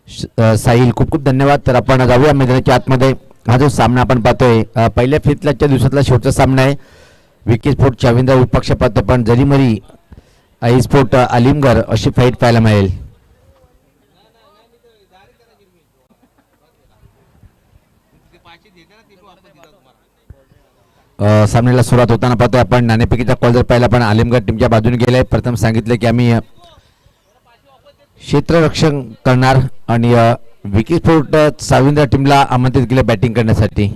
साहिल, खूप खूप धन्यवाद. तर आपण जाऊया मैदानाच्या आतमध्ये. हा जो सामना आपण पाहतोय पहिल्या फितल्याच्या दिवसातला शेवटचा सामना आहे. विकी स्पोर्ट चाविंदा विपक्ष पाहतो पण जरीमरी आई स्पोर्ट अलिमगर अशी फाईट पाहायला मिळेल. सामन्याला सुरुवात होताना पाहतोय आपण नाणेफेकीचा कॉल जर पाहिला पण आलिमगड टीमच्या बाजूने गेलाय. प्रथम सांगितलं की आम्ही क्षेत्ररक्षण करणार आणि विकी स्पोर्ट चाविंदा टीमला आमंत्रित केलं बॅटिंग करण्यासाठी.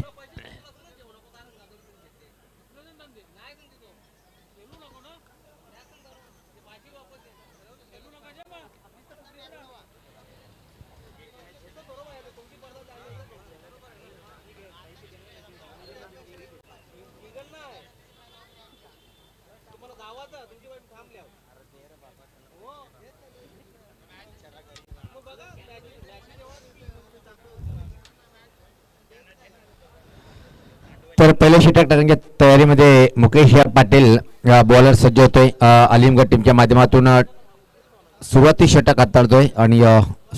तर पहिल्या षटकाच्या तयारीमध्ये मुकेश पाटील बॉलर सज्ज होतोय. अलिमगड टीमच्या माध्यमातून सुरुवाती षटक हाताळतोय आणि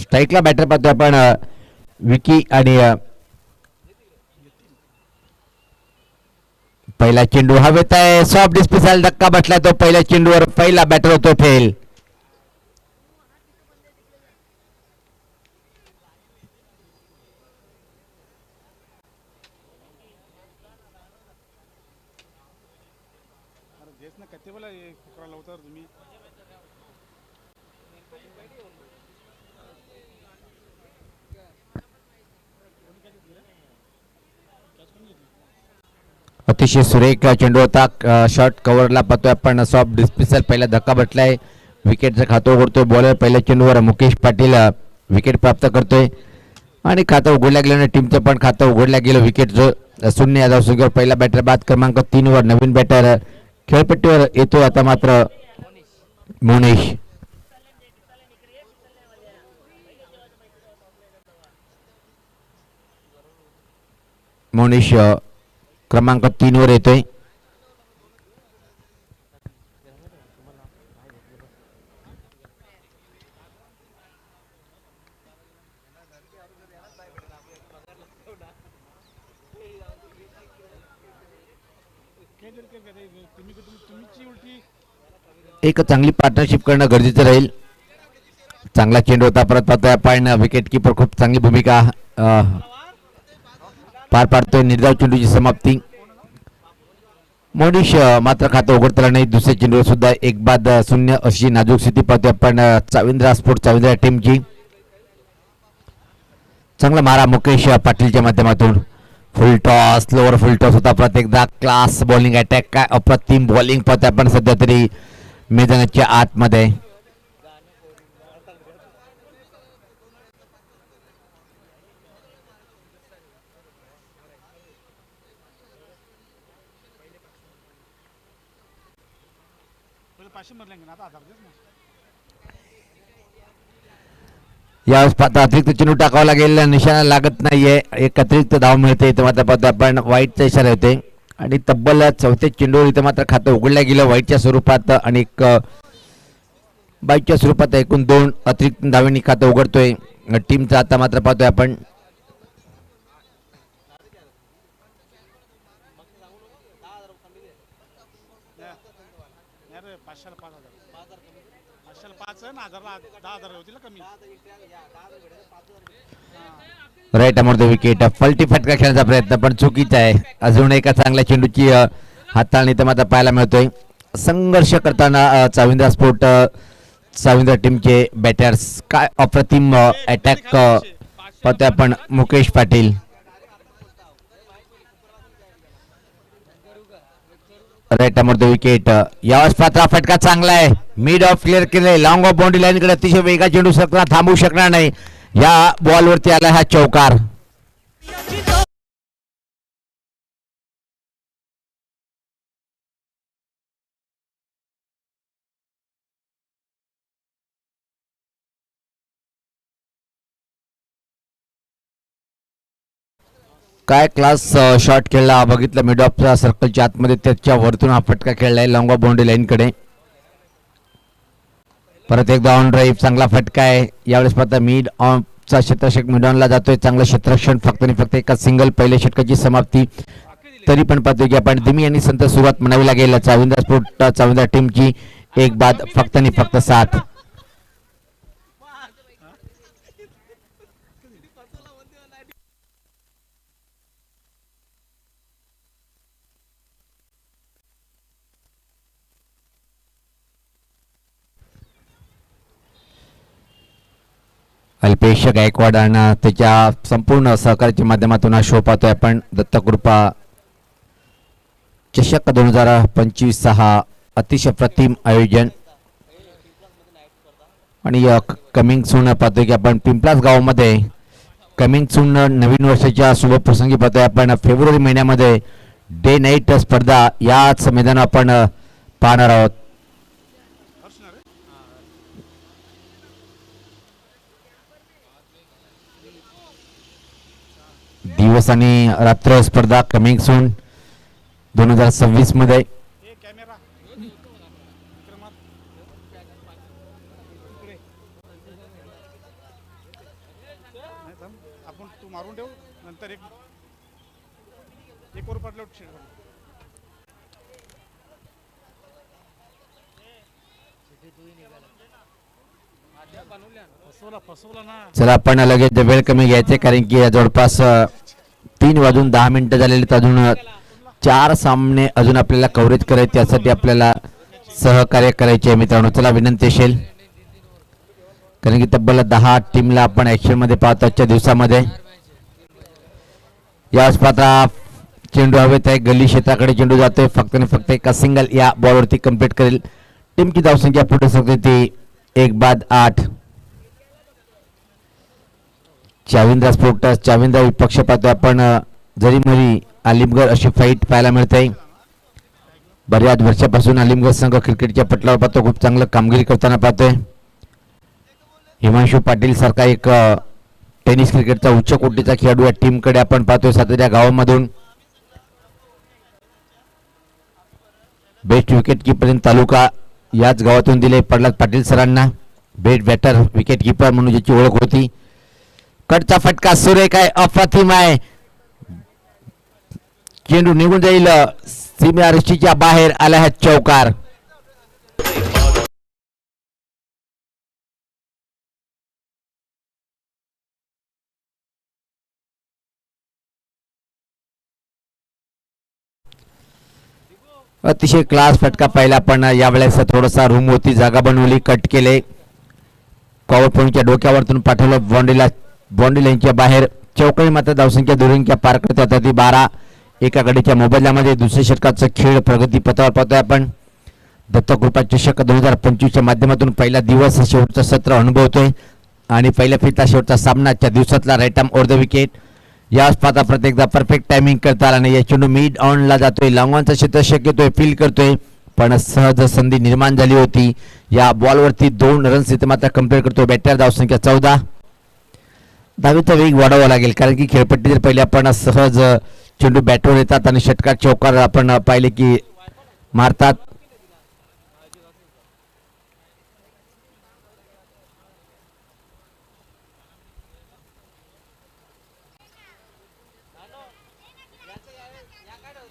स्ट्राईकला बॅटर पाहतोय आपण विकी आणि पहिला चेंडू हवेत आहे. सॉफ्ट डिस्पिसायला धक्का बसला. तो पहिल्या चेंडूवर पहिला बॅटर होतो फेल. अतिशय सुरेख चेंडू होता. शॉर्ट कव्हरला पाहतोय आपण सॉफ्ट डिस्पिसल पहिला धक्का बसलाय. विकेटचं खातं उघडतोय बॉलर. पहिल्या चेंडूवर मुकेश पाटील विकेट प्राप्त करतोय आणि खातं उघडल्या गेल्याने टीमचं पण खातं उघडल्या गेलं. विकेटचं 0 या धावसंख्येवर पहिला बॅटर बाद क्रमांक 3 वर नवीन बॅटर खेळपट्टीवर येतोय आता मात्र मोनेश. मोनेश क्रमांक 3 वर येतोय. एक चांगली पार्टनरशिप करणं गरजेचं राहील. चांगला चेंडू होता. परत पाहतोय आपण विकेट किपर खूप चांगली भूमिका पार पाडतोय. निर्धाव चेंडूची समाप्ती. मोनिश मात्र खातं उघडताना नाही. दुसऱ्या चेंडूवर सुद्धा 1-0 अशी नाजूक स्थिती पाहतोय आपण चाविंद्रा स्पोर्ट चाविंद्रा टीमची. चांगला मारा मुकेश पाटीलच्या माध्यमातून. फुल टॉस लोअर फुल टॉस होता. प्रत्येकदा क्लास बॉलिंग अटॅक. काय अप्रतिम बॉलिंग पाहतोय आपण सध्या तरी मैदानाच्या आतमध्ये. यावेळेस पाहता अतिरिक्त चेंडू टाकावा लागेल. निशाणा लागत नाहीये. एक अतिरिक्त धाव मिळते. इथं मात्र पाहतो आपण वाईटचा इशारा होते आणि तब्बल चौथ्या चेंडूवर इथं मात्र खातं उघडल्या गेलं वाईटच्या स्वरूपात आणि बाईटच्या स्वरूपात. एकूण 2 अतिरिक्त धावांनी खातं उघडतोय टीमचा. आता मात्र पाहतोय आपण राईट अमोर द विकेट. फलटी फटका खेळण्याचा प्रयत्न पण चुकीचा आहे. अजून एका चांगल्या चेंडूची हाताळणी तर मात्र पाहायला मिळतोय. संघर्ष करताना चाविंद्रा स्पोर्ट चाविंद्रा टीमचे बॅटर्स. काय अप्रतिम अटॅक पाहतोय आपण Mukesh Patil. Right arm over the wicket. यावेळेस पात्रा फटका चांगला आहे. मिड ऑफ क्लिअर केले. लॉंग ऑफ बाउंड्री लाईन कडे अतिशय वेगा चेंडू सरकला. थांबू शकणार नाही. या बॉलवरती आला हा चौकार. काय क्लास शॉट खेळला बघितलं. मिड ऑफच्या सर्कलच्या आतमध्ये त्याच्या वरतून हा फटका खेळलाय लॉंग ऑफ बाउंड्री लाईन कडे. परत एकदा ऑन ड्राईव्ह चांगला फटका आहे. यावेळेस पाहता मिड ऑन चा क्षेत्ररक्षक मिडॉनला जातोय. चांगलं क्षेत्ररक्षण, फक्त आणि फक्त एका सिंगल पहिल्या षटकाची समाप्ती. तरी पण पाहतोय की आपण धीमी आणि संत सुरुवात म्हणावी लागेल चाविंदा स्पोर्ट चाविंदा टीमची. एक बाद, फक्त आणि फक्त 7. अल्पेश गायकवाड आणि त्याच्या संपूर्ण सहकार्याच्या माध्यमातून हा शो पाहतोय आपण. दत्तकृपा चषक 2025 हा अतिशय प्रतिम आयोजन आणि कमिंग सून पाहतोय की आपण पिंपलास गावामध्ये कमिंग सून नवीन वर्षाच्या शुभप्रसंगी पाहतोय आपण. फेब्रुवारी महिन्यामध्ये डे नाईट स्पर्धा याच मैदानावर आपण पाहणार आहोत. दिवस आणि रात्र स्पर्धा कमिंग सून 2026 मध्ये. चला आपण लगेच वेळ कमी घ्यायचे कारण की जवळपास 3 वाजून 10 मिनिटं झालेले. अजून 4 सामने अजून आपल्याला कव्हरेज करायचे, त्यासाठी आपल्याला सहकार्य करायचे आहे मित्रांनो. चला विनंती असेल कारण की तब्बल 10 टीमला आपण ऍक्शन मध्ये पाहतो आजच्या दिवसामध्ये. या स्पर्धा चेंडू हवेत आहे, गल्ली क्षेत्राकडे चेंडू जातोय. फक्त आणि फक्त एका सिंगल या बॉलवरती कंप्लीट करेल. टीमची धावसंख्या पुढे सकते ती 1 बाद 8. चाविंदा स्पोर्ट चाविंदा विपक्ष पाहतोय आपण. जरीमरी आलिमगड अशी फाईट पाहायला मिळते. बऱ्याच वर्षापासून आलिमगड संघ क्रिकेटच्या पटलावर पाहतो, खूप चांगलं कामगिरी करताना पाहतोय. हिमांशू पाटील सारखा एक टेनिस क्रिकेटचा उच्च कोटीचा खेळाडू या टीमकडे आपण पाहतोय. सातारा गावामधून बेस्ट विकेट किपर तालुका याच गावातून दिले प्रल्हाद पाटील सरांना. बेस्ट बॅटर विकेट किपर म्हणून ज्याची ओळख होती. कडचा फटका सुरेख आहे, अप्रतिम आहे. चेंडू निघून जाईल, सीमारेषेच्या बाहेर आला आहे चौकार. अतिशय क्लास फटका पाहिला पण यावेळेस थोडासा रूम होती, जागा बनवली, कट केले. कॉवर पॉईंटच्या डोक्यावरतून पाठवलं बाउंड्री लाईनच्या बाहेर. चौकडी मात्र धावसंख्या दुरंख्या पार करत होता ती 12. एका गडीच्या मोबदल्यामध्ये दुसऱ्या षटकाचा खेळ प्रगती पथावर पाहतोय आपण. दत्तकृपा चषक 2025 च्या माध्यमातून पहिला दिवस शेवटचं सत्र अनुभवतोय आणि पहिल्या फिरता शेवटचा सामनाच्या दिवसातला right arm over the wicket. या स्पर्धा प्रत्येकदा परफेक्ट टायमिंग करता आला नाही. या चेंडू मिड ऑनला जातोय, लाँगॉनचा क्षेत्ररक्षक येतोय, फील करतोय पण सहज संधी निर्माण झाली होती. या बॉलवरती 2 रन्स इथे मात्र कंप्लीट करतोय बॅटर. धावसंख्या 14. धावेचा वेग वाढवावा लागेल कारण की खेळपट्टी जर पहिले आपण सहज चेंडू बॅटवर येतात आणि षटकार चौकार आपण पाहिले की मारतात.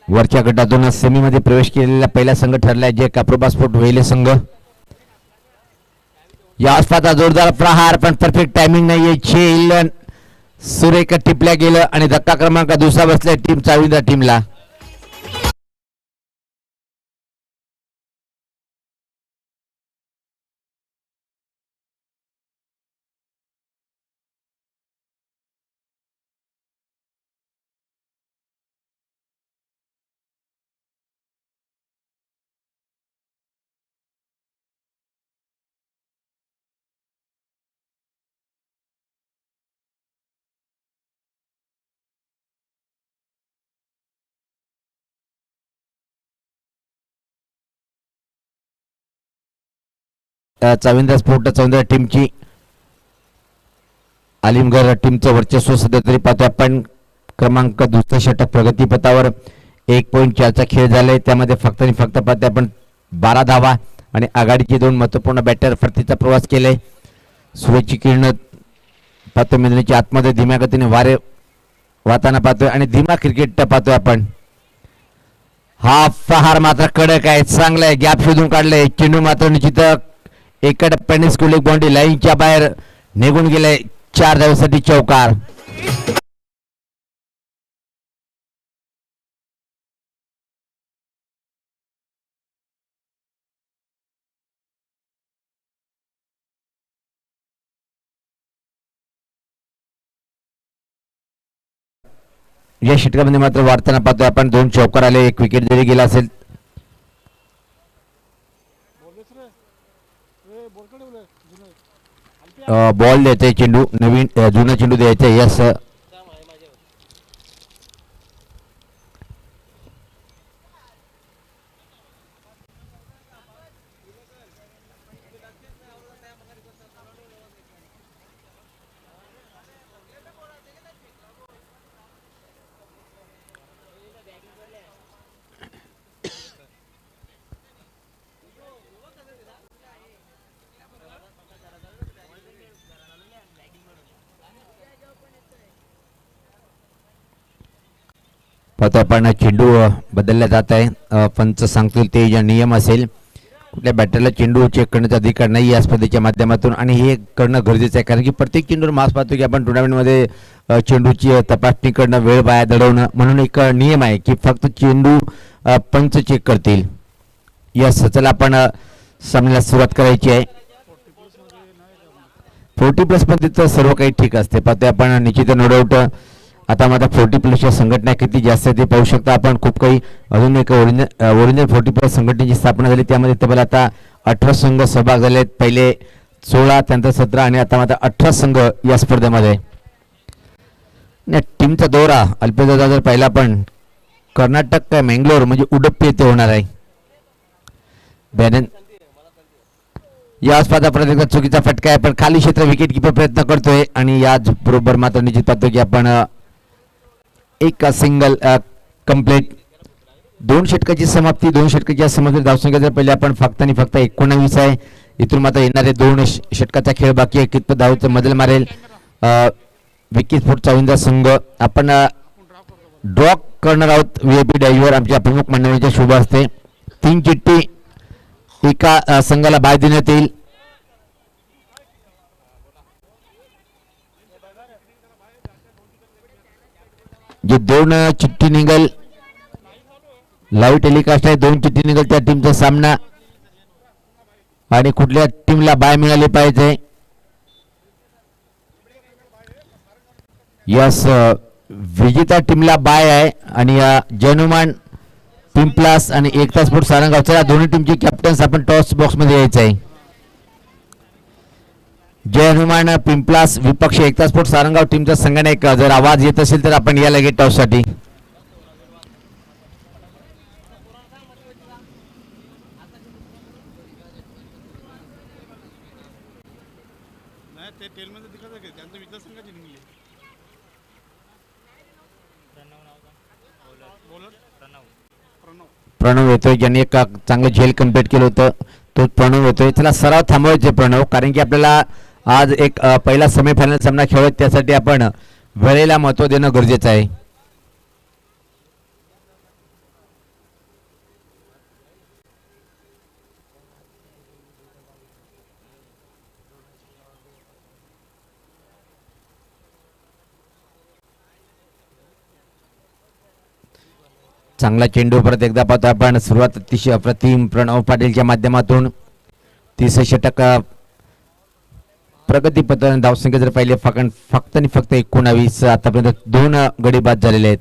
वरच्या गटातून सेमीमध्ये प्रवेश केलेला पहिला संघ ठरलाय जे काप्रोबा स्पोर्ट वेले संघ. या स्पर्धा जोरदार प्रहार पण परफेक्ट टायमिंग नाहीये. झेल सुरेख टिपल्या गेलं आणि धक्का क्रमांक दुसरा बसलाय टीम चाविंदा टीमला. चाविंदा स्पोर्ट चाविंदा टीमची आलिमगड टीमचं वर्चस्व सध्या तरी पाहतो आपण. क्रमांक दुसरा षटक प्रगतीपथावर 1.4चा खेळ झालाय. त्यामध्ये फक्त आणि फक्त पाहतो आपण 12 धावा आणि आघाडीचे 2 महत्वपूर्ण बॅटर परतीचा प्रवास केलाय. सूर्याची किरण पाहतोय मेंदूच्या आतमध्ये धीम्या गतीने वारे वाहताना पाहतोय आणि धीमा क्रिकेट पाहतोय आपण. हा प्रहार मात्र कडक आहे, चांगला आहे, गॅप शोधून काढलाय. चेंडू मात्र निश्चित एका टप्प्याने स्कूल बाउंड्री लाईनच्या बाहेर निघून गेलाय. 4 धावेसाठी चौकार. या षटकामध्ये मात्र वाढताना पाहतोय आपण 2 चौकार आले, 1 विकेट जरी गेला असेल. बॉल द्यायचा चेंडू, नवीन जुना चेंडू द्यायचा. यस पाहतो आपण चेंडू बदलला जात आहे. पंच सांगतील ते जे नियम असेल, कुठल्या बॅटरला चेंडू चेक करण्याचा अधिकार नाही या स्पर्धेच्या माध्यमातून, आणि हे करणं गरजेचं आहे. कारण की प्रत्येक चेंडूवर मास पाहतो की आपण टुर्नामेंटमध्ये चेंडूची तपासणी करणं, वेळ वाया दडवणं, म्हणून एक नियम आहे की फक्त चेंडू पंच चेक करतील. यस, चला आपण सामन्याला सुरुवात करायची आहे. 40+ पण तिथं सर्व काही ठीक असते. पाहतोय आपण निश्चित नो डाऊट आता मात्र 40+ संघटना किती जास्त आहे ते पाहू शकता आपण. खूप काही अजून एक ओरिजिनल 40+ संघटनेची स्थापना झाली, त्यामध्ये तब्बल आता 18 संघ सहभाग झाले आहेत. पहिले 16, त्यानंतर 17 आणि आता मात्र 18 संघ या स्पर्धेमध्ये. टीमचा दौरा अल्पेदा जर पाहिला पण कर्नाटक काय मंगलोर म्हणजे उडप्पी येथे होणार आहे. या स्पर्धा परत एकदा चुकीचा फटका आहे, पण खाली क्षेत्र विकेट किपर प्रयत्न करतोय आणि याच बरोबर मात्र निश्चित पाहतो की आपण एक सिंगल कंप्लीट. 2 षटकाची समाप्ती. 2 षटकाच्या समाप्ती धावसंख्या जर पहिले आपण फक्त आणि फक्त 19 आहे. इथून मात्र येणारे 2 षटकाचा खेळ बाकी आहे. कितपत धावचं मदल मारेल विकेट फूट चावींचा संघ. आपण ड्रॉ करणार आहोत VIP डायव्हर आमच्या प्रमुख मंडळींच्या शुभ असते. 3 चिठ्ठी एका संघाला बाय देण्यात येईल. जे 2 चिठ्ठी निघेल लाईव्ह टेलिकास्ट आहे, 2 चिठ्ठी निघेल त्या टीमचा सामना, आणि कुठल्या टीमला बाय मिळाली पाहिजे. यस, विजेता टीमला बाय आहे आणि जनुमान पिंपलास आणि एकता स्पोर्ट्स सारंगाव. चला दोन्ही टीमचे कॅप्टन्स आपण टॉस बॉक्स मध्ये यायचं आहे. जय हनुमान पिंपलास विपक्ष एकता स्पोर्ट्स सारंगाव टीमचा संघनायक. जर आवाज येत असेल तर आपण या लगेच टॉस साठी. प्रणव येतोय, ज्यांनी एक चांगलं झेल कम्प्लीट केलं होतं, तो प्रणव येतोय. चला सराव थांबवायचे प्रणव, कारण की आपल्याला आज एक पहिला सेमीफायनल सामना खेळत, त्यासाठी आपण वेळेला महत्त्व देणं गरजेचं आहे. चांगला चेंडू परत एकदा पाहतो आपण. सुरुवात अतिशय अप्रतिम प्रणव पाटीलच्या माध्यमातून. 30 षटक प्रगतीपथाने धावसंख्या जर पाहिले फक्त आणि फक्त 19. आतापर्यंत 2 गडी बाद झालेले आहेत.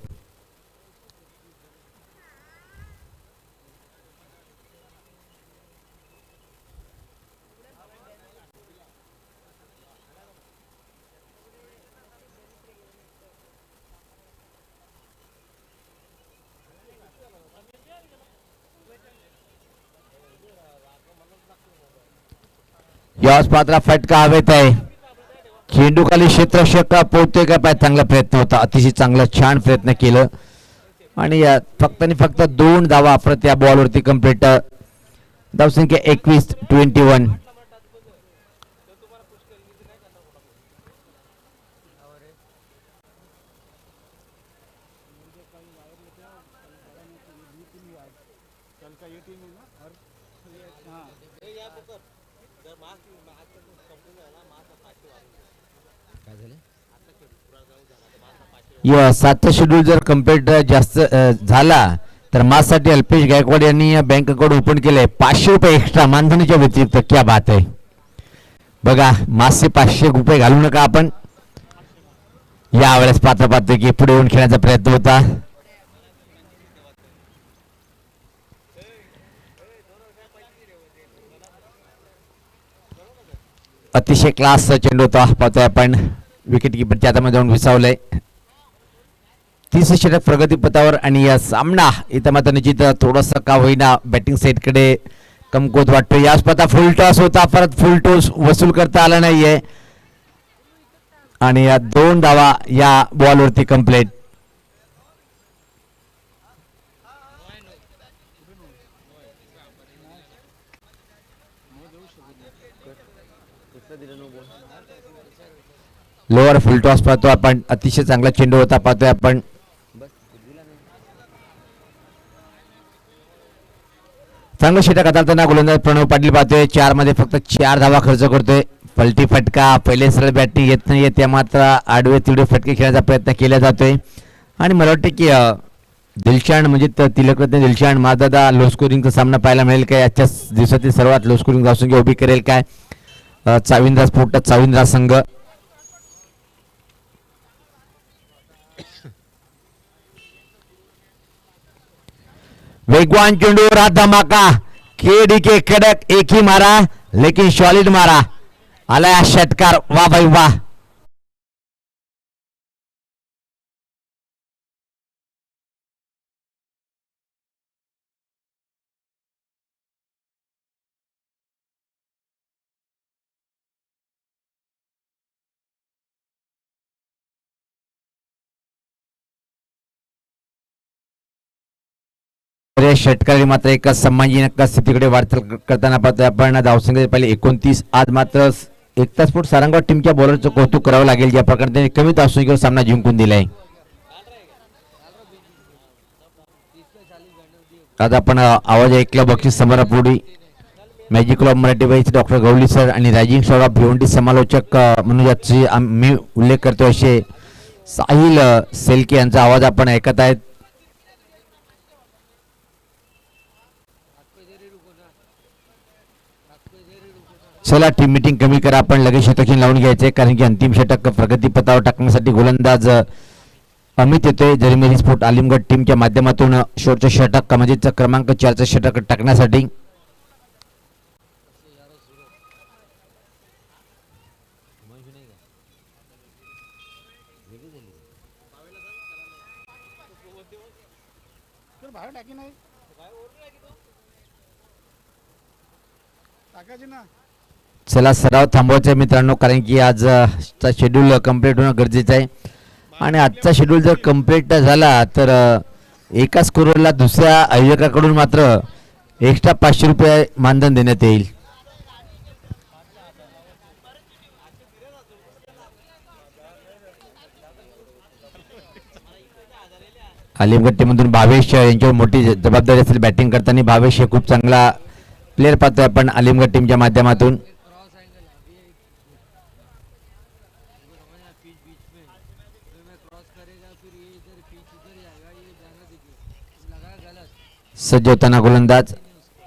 याच पात्रा फटका हवेत आहे. चेंडू खाली क्षेत्ररक्षक पोहोचतोय का पाय. चांगला प्रयत्न होता, अतिशय चांगला छान प्रयत्न केलं आणि फक्त आणि फक्त 2 धावा परत या बॉलवरती कंप्लीट. धावसंख्या 21-21. सातचा शेड्यूल जर कम्प्लीट जास्त झाला तर माझ्यासाठी अल्पेश गायकवाड यांनी बँक अकाउंट ओपन केलंय 500 रुपये एक्स्ट्रा मानधनाच्या व्यतिरिक्त. क्या बात आहे. बघा मासे 500 रुपये घालू नका आपण. यावेळेस पात्र पाहतोय की पुढे येऊन खेळण्याचा प्रयत्न होता. अतिशय क्लास चेंडू होता पाहतोय आपण. विकेट किपरच्या हातामध्ये जाऊन विसावलंय. 30 षटक प्रगतीपथावर आणि या सामना इथं मात्र निश्चित थोडंसं का होईना बॅटिंग साईडकडे कमकुवत वाटतो. या स्पर्धा फुल टॉस होता, परत फुल टॉस वसूल करता आला नाहीये आणि या 2 धावा या बॉलवरती कंप्लीट. लोअर फुल टॉस पाहतो आपण. अतिशय चांगला चेंडू होता पाहतोय आपण. चांगलं षटक हाताळताना गोलंदाज प्रणव पाटील पाहतोय. 4 मध्ये फक्त 4 धावा खर्च करतोय. पलटी फटका पहिले सरळ बॅटिंग येत नाहीये, त्या मात्र आडवे तिडवे फटके खेळण्याचा प्रयत्न केला जातोय. आणि मला वाटतं की दिलशान म्हणजे तिलकरत्न दिलशान मादादा लो स्कोरिंगचा सामना पाहायला मिळेल काय. आजच्या दिवसातील सर्वात लो स्कोरिंग धावसंख्या उभी करेल काय चाविंद्रा स्फोट चाविंद्रा संघ. वेगवान चेंडू रहा धमाका. केडी के कडक एक ही मारा लेकिन सॉलिड मारा. आलाय षटकार. वाह भाई वाह. षटकारी मात्र एका सन्मानजनक स्थितीकडे वाटचाल करताना पाहतोय आपण. धावसंख्या पहिले 29. आज मात्र एकता स्पोर्ट सारंगाव टीमच्या बॉलरचं कौतुक करावं लागेल, ज्या प्रकारे त्यांनी कमी धावसंख्येवर सामना जिंकून दिलाय. आज आपण आवाज ऐकला बक्षीस समारंभापूर्वी मॅजिक क्लब मराठी बाईचे डॉक्टर गवळी सर आणि रायझिंग स्टार ऑफ भिवंडी समालोचक म्हणून याची मी उल्लेख करतो असे साहिल सेलके यांचा आवाज आपण ऐकत आहेत. चला टीम मीटिंग कमी करा, आपण लगेच षटक लावून घ्यायचे कारण की अंतिम षटक प्रगतीपथावर टाकण्यासाठी गोलंदाज अमित येतोय. जरीमेरी स्पोर्ट आलिमगड टीमच्या माध्यमातून शेवटचं षटक म्हणजे क्रमांक 4चं षटक टाकण्यासाठी. चला सराव थांबवायचा मित्रांनो कारण की आज शेड्यूल कंप्लीट होणं गरजेचं आहे. आणि आजचा शेड्यूल जर कंप्लीट झाला तर एका स्कोररला दुसऱ्या आयोजकाकडून मात्र एक्स्ट्रा 500 रुपये मानधन देण्यात येईल. आलिमगड टीममधून भावेश यांच्यावर मोठी जबाबदारी असेल बॅटिंग करताना. भावेश हे खूप चांगला प्लेयर पाहतोय आपण आलिमगड टीमच्या माध्यमातून. सज्ज होताना गोलंदाज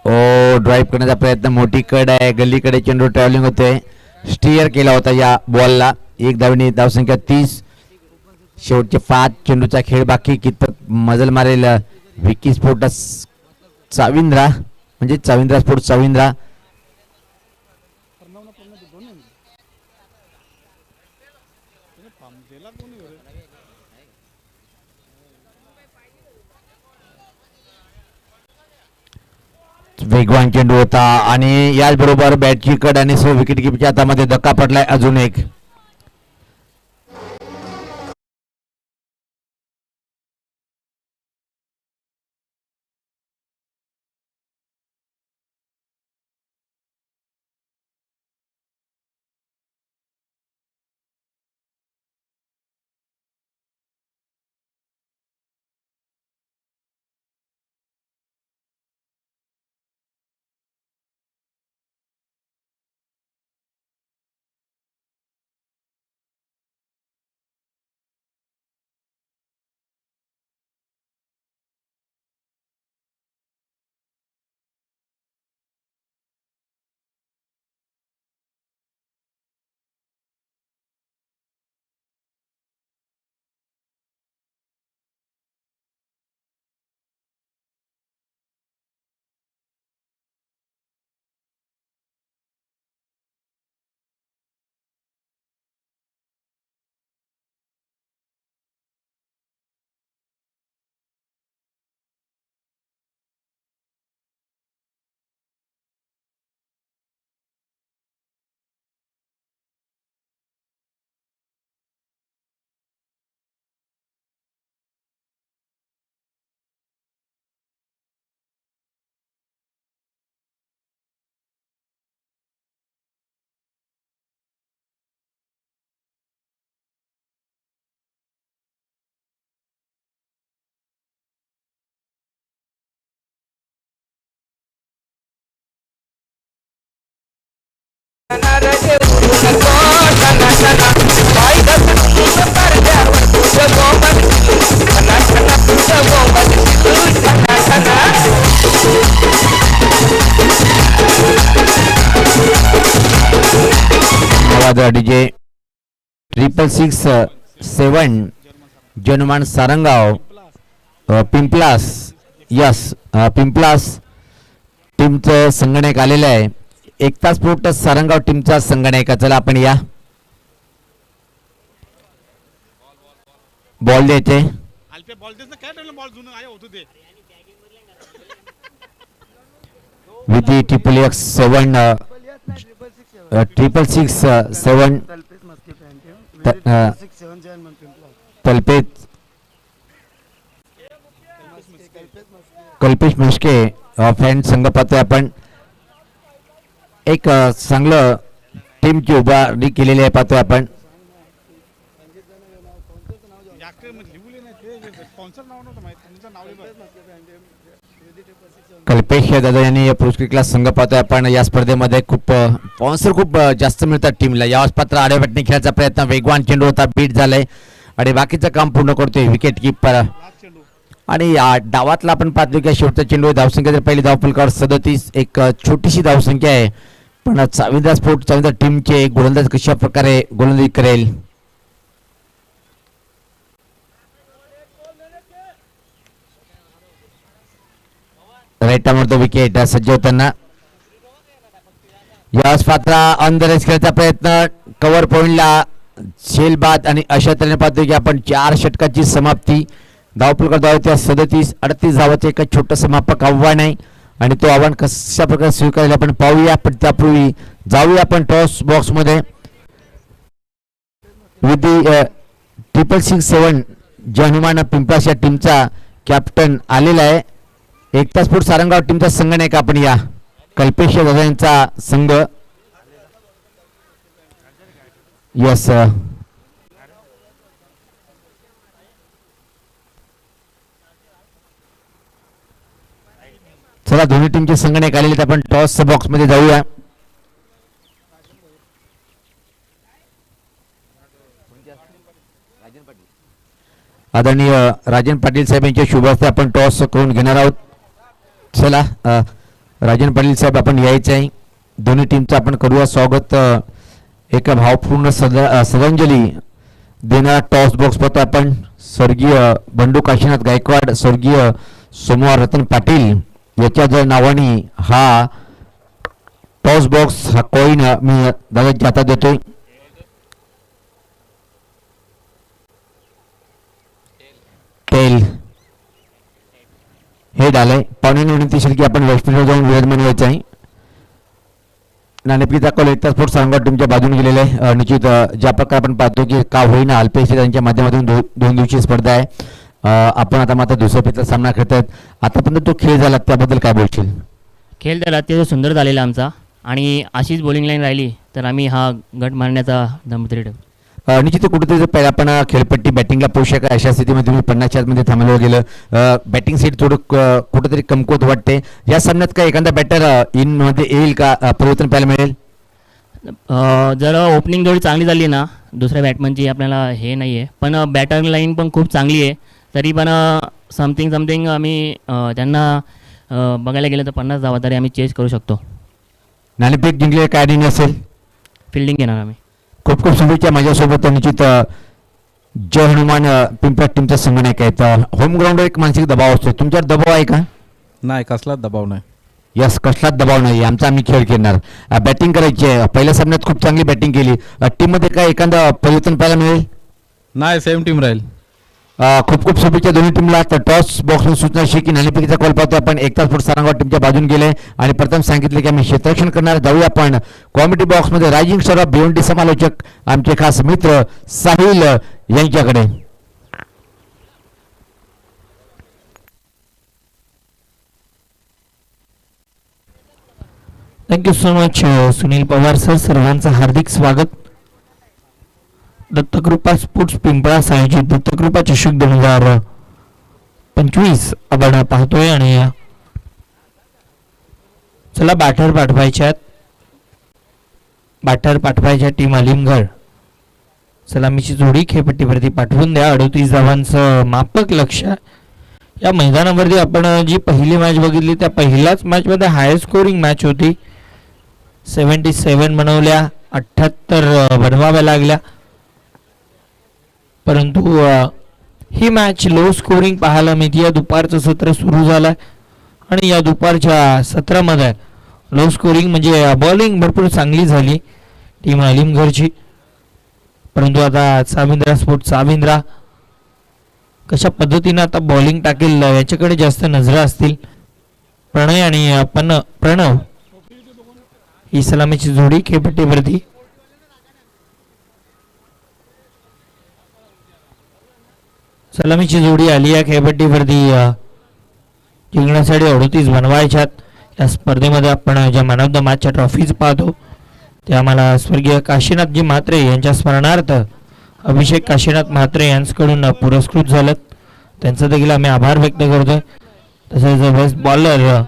ड्राईव्ह करण्याचा प्रयत्न. मोठी कड आहे, गल्लीकडे चेंडू ट्रॅव्हलिंग होते. स्टिअर केला होता या बॉलला. एक धावनी धावसंख्या 30. शेवटचे 5 चेंडूचा खेळ बाकी. कितपत मजल मारेल विकी स्फोट चाविंद्रा म्हणजे चाविंद्रा स्फोट चाविंद्रा. वेगवान चेंडू होता आणि याचबरोबर बॅटची कड आणि विकेट किपरच्या हातामध्ये धक्का पडलाय अजून एक. बाद डीजे 666-7 जनुमान सारंगाव पिंपलास यस पिंपलास टीमचं संगणक आलेलं आहे. 1 तास पूर्ण सारंगाव टीमचा संगणक. चला आपण या बॉल द्यायचे. विधी 666-7 तलपेज कल्पेश म्हस्के फ्रेंड संघ पाहतोय आपण. एक चांगलं टीमची उभारणी केलेली आहे पाहतोय आपण. कल्पेश दादा यांनी पुरुष क्रिकेट संघ पाहतोय आपण. या स्पर्धेमध्ये खूप स्पॉन्सर खूप जास्त मिळतात टीमला. यावेळेस पात्र आडेवाटणे खेळायचा प्रयत्न, वेगवान चेंडू होता, बीट झालाय आणि बाकीचं काम पूर्ण करतोय विकेट कीपर. आणि डावातला आपण पाहतो की शेवटचा चेंडू धावसंख्या जर पहिली धावफलकावर 37, एक छोटीशी धावसंख्या आहे. पण चाविंदा स्पोर्ट चाविंदा टीमचे गोलंदाज कशा प्रकारे गोलंदाजी करेल. राईटामध्ये विकेट सज्ज होताना यावेळेस पात्र ऑन द रेस खेळायचा प्रयत्न, कव्हर पॉइंटला शेल बाद आणि अशा तऱ्हेने पाहतो की आपण 4 षटकाची समाप्ती. धावफलकावर धाव त्या 37-38 धावाचं एक छोटं समापक आव्हान आहे आणि तो आव्हान कशा प्रकारे स्वीकारायला आपण पाहूया. पण त्यापूर्वी जाऊया आपण टॉस बॉक्स मध्ये. विधी 666-7 हनुमान पिंपळास या टीमचा कॅप्टन आलेला आहे. 1 तास पूर्व सारंगाव टीमचा संघ नाही का आपण या कल्पेश दादा यांचा संघ. यस चला दोन्ही टीमचे संघटक आलेले आहेत. आपण टॉस बॉक्स मध्ये जाऊया. आदरणीय राजन पाटील साहेब यांच्या शुभ हस्ते आपण टॉस करून घेणार आहोत. चला राजन पाटील साहेब आपण यायचे आहे. दोन्ही टीमचं आपण करूया स्वागत. एका भावपूर्ण श्रद्धांजली देणारा टॉस बॉक्स पाहतो आपण. स्वर्गीय बंडू काशीनाथ गायकवाड, स्वर्गीय सोमवार रतन पाटील याच्या जर नावाने हा टॉस बॉक्स हा कॉइन मी दादाच्या हातात देतोय. टेल हे डालय पाहुण्यांनी विनंती असेल की आपण व्यासपीठावर जाऊन विराजमान व्हायचं आहे. नाणेफेकीचा कॉल 1 तास पूर्व सारंगाव टीमच्या बाजूने गेलेला आहे. निश्चित ज्या प्रकारे आपण पाहतो की का होईना अल्पेश त्यांच्या माध्यमातून 2 दिवसीय स्पर्धा आहे. आपण आता मात्र दुसऱ्या फेरीचा सामना खेळतात. आतापर्यंत तो खेळ झाला त्याबद्दल काय बोलशील. खेळ तर अतिशय सुंदर झालेला आमचा आणि अशीच बॉलिंग लाईन राहिली तर आम्ही हा गट मारण्याचा दमतरी ठेवू. निश्चित कुठेतरी जर पहिला आपण खेळपट्टी बॅटिंगला पोषक अशा स्थितीमध्ये तुम्ही 50 मध्ये थांबवलं गेलं. बॅटिंग सीट थोडं कुठेतरी कमकुवत वाटते. या सामन्यात काय एखादा बॅटर इन मध्ये येईल का, परिवर्तन पाहायला मिळेल. जर ओपनिंग थोडी चांगली झाली ना दुसऱ्या बॅटमनची आपल्याला हे नाही आहे, पण बॅटर लाईन पण खूप चांगली आहे. तरी पण समथिंग आम्ही त्यांना बघायला गेलं तर 50 धावा तरी आम्ही चेस करू शकतो. नाणेफेक जिंकले काय नाही असेल, फिल्डिंग घेणार आम्ही. खूप खूप शुभेच्छा. माझ्यासोबत निश्चित जय हनुमान पिंपळा टीमचा संघटक आहे. तर होम ग्राउंडवर एक मानसिक दबाव असतो. तुमच्यावर दबाव आहे का. नाही, कसलाच दबाव नाही. यस, कसलाच दबाव नाही. आमचा आम्ही खेळ खेळणार. बॅटिंग करायची आहे. पहिल्या सामन्यात खूप चांगली बॅटिंग केली. टीम मध्ये काय एखादा परिवर्तन पाहायला मिळेल. नाही, सेम टीम राहील. खूप खूप शुभेच्छा दोन्ही टीमला. तर टॉस बॉक्स सूचना अशी की नाणेफेकीचा कॉल पाहतो आपण. 1 तास पूर्व सारंगाव टीमच्या बाजून गेले आणि प्रथम सांगितले की आम्ही क्षेत्ररक्षण करणार. जाऊया आपण कॉमेडी बॉक्स मध्ये. रायझिंग स्टार ऑफ भिवंडी समालोचक आमचे खास मित्र साहिल यांच्याकडे. Thank you so much Sunil Pawar sir. सर्वांचं हार्दिक स्वागत. दत्तकृपा स्पोर्ट्स पिंपळास आयोजित दत्तकृपा चषक 2025 आपण पाहतोय. आणि चला बॅटर पाठवायच्या टीम अलिमगड. सलामीची जोडी खेळपट्टीवरती पाठवून द्या. 38 धावांचं मापक लक्ष. या मैदानावरती आपण जी पहिली मॅच बघितली त्या पहिल्याच मॅचमध्ये हाय स्कोरिंग मॅच होती. 77 बनवल्या 78 बनवाव्या लागल्या, परंतु ही मॅच लो स्कोरिंग पाहायला मिळते. या दुपारचं सत्र सुरू झालं आणि या दुपारच्या सत्रामध्ये लो स्कोरिंग म्हणजे बॉलिंग भरपूर चांगली झाली टीम अलीमगरची. परंतु आता साविंद्रा कशा पद्धतीनं आता बॉलिंग टाकेल याच्याकडे जास्त नजरा असतील. प्रणय आणि प्रणव ही सलामीची जोडी खेळपट्टीवरती. सलामीची जोडी आली या खेळपट्टीवरती जिंकण्यासाठी 38 बनवायच्यात. या स्पर्धेमध्ये आपण ज्या मॅन ऑफ द मॅचच्या ट्रॉफीज पाहतो त्या आम्हाला स्वर्गीय काशीनाथजी म्हात्रे यांच्या स्मरणार्थ अभिषेक काशीनाथ म्हात्रे यांच्याकडून पुरस्कृत झालेत. त्यांचा देखील आम्ही आभार व्यक्त करतोय. तसेच बेस्ट बॉलर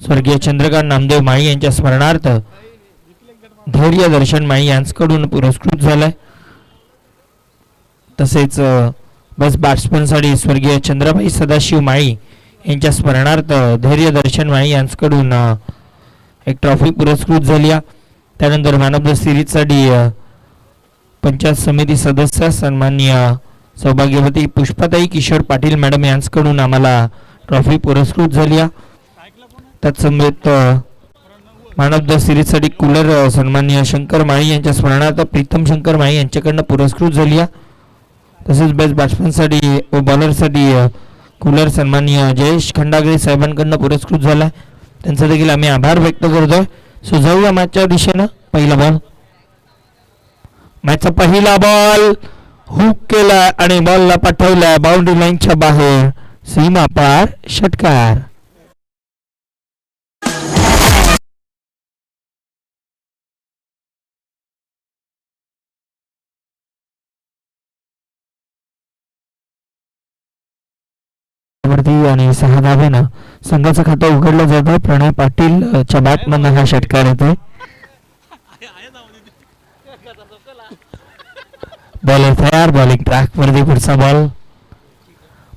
स्वर्गीय चंद्रकांत नामदेव माळी यांच्या स्मरणार्थ धैर्य दर्शन माळी यांच्याकडून पुरस्कृत झालाय. तसेच बेस्ट बॅट्समनसाठी स्वर्गीय चंद्रबाई सदाशिव माळी यांच्या स्मरणार्थ धैर्य दर्शन माळी यांच्याकडून एक ट्रॉफी पुरस्कृत झाली. त्यानंतर मॅन ऑफ द सिरीजसाठी पंचायत समिती सदस्य सन्माननीय सौभाग्यवती पुष्पाताई किशोर पाटील मॅडम यांच्याकडून आम्हाला ट्रॉफी पुरस्कृत झाली. तत्समवेत मॅन ऑफ द सिरीजसाठी कूलर सन्माननीय शंकर माळी यांच्या स्मरणार्थ प्रीतम शंकर माळी यांच्याकडनं पुरस्कृत झाली. तसेच बेस्ट बॅट्समनसाठी व बॉलरसाठी कूलर सन्माननीय जयेश खंडागळे साहेबांकडनं पुरस्कृत झाला. त्यांचा देखील आम्ही आभार व्यक्त करतोय. सो जाऊया मॅचच्या दिशेनं. पहिला बॉल, मॅचचा पहिला बॉल हुक केला आणि बॉलला पाठवला बाउंड्री लाईनच्या बाहेर, सीमा पार षटकार. आणि 6 धाब्यानं संघाचं खातं उघडलं जातं. प्रणय पाटील च्या बॅटमधनं हा षटकार येतोय. बॉलर तयार, बॉलिंग ट्रॅक वरती पुढचा बॉल.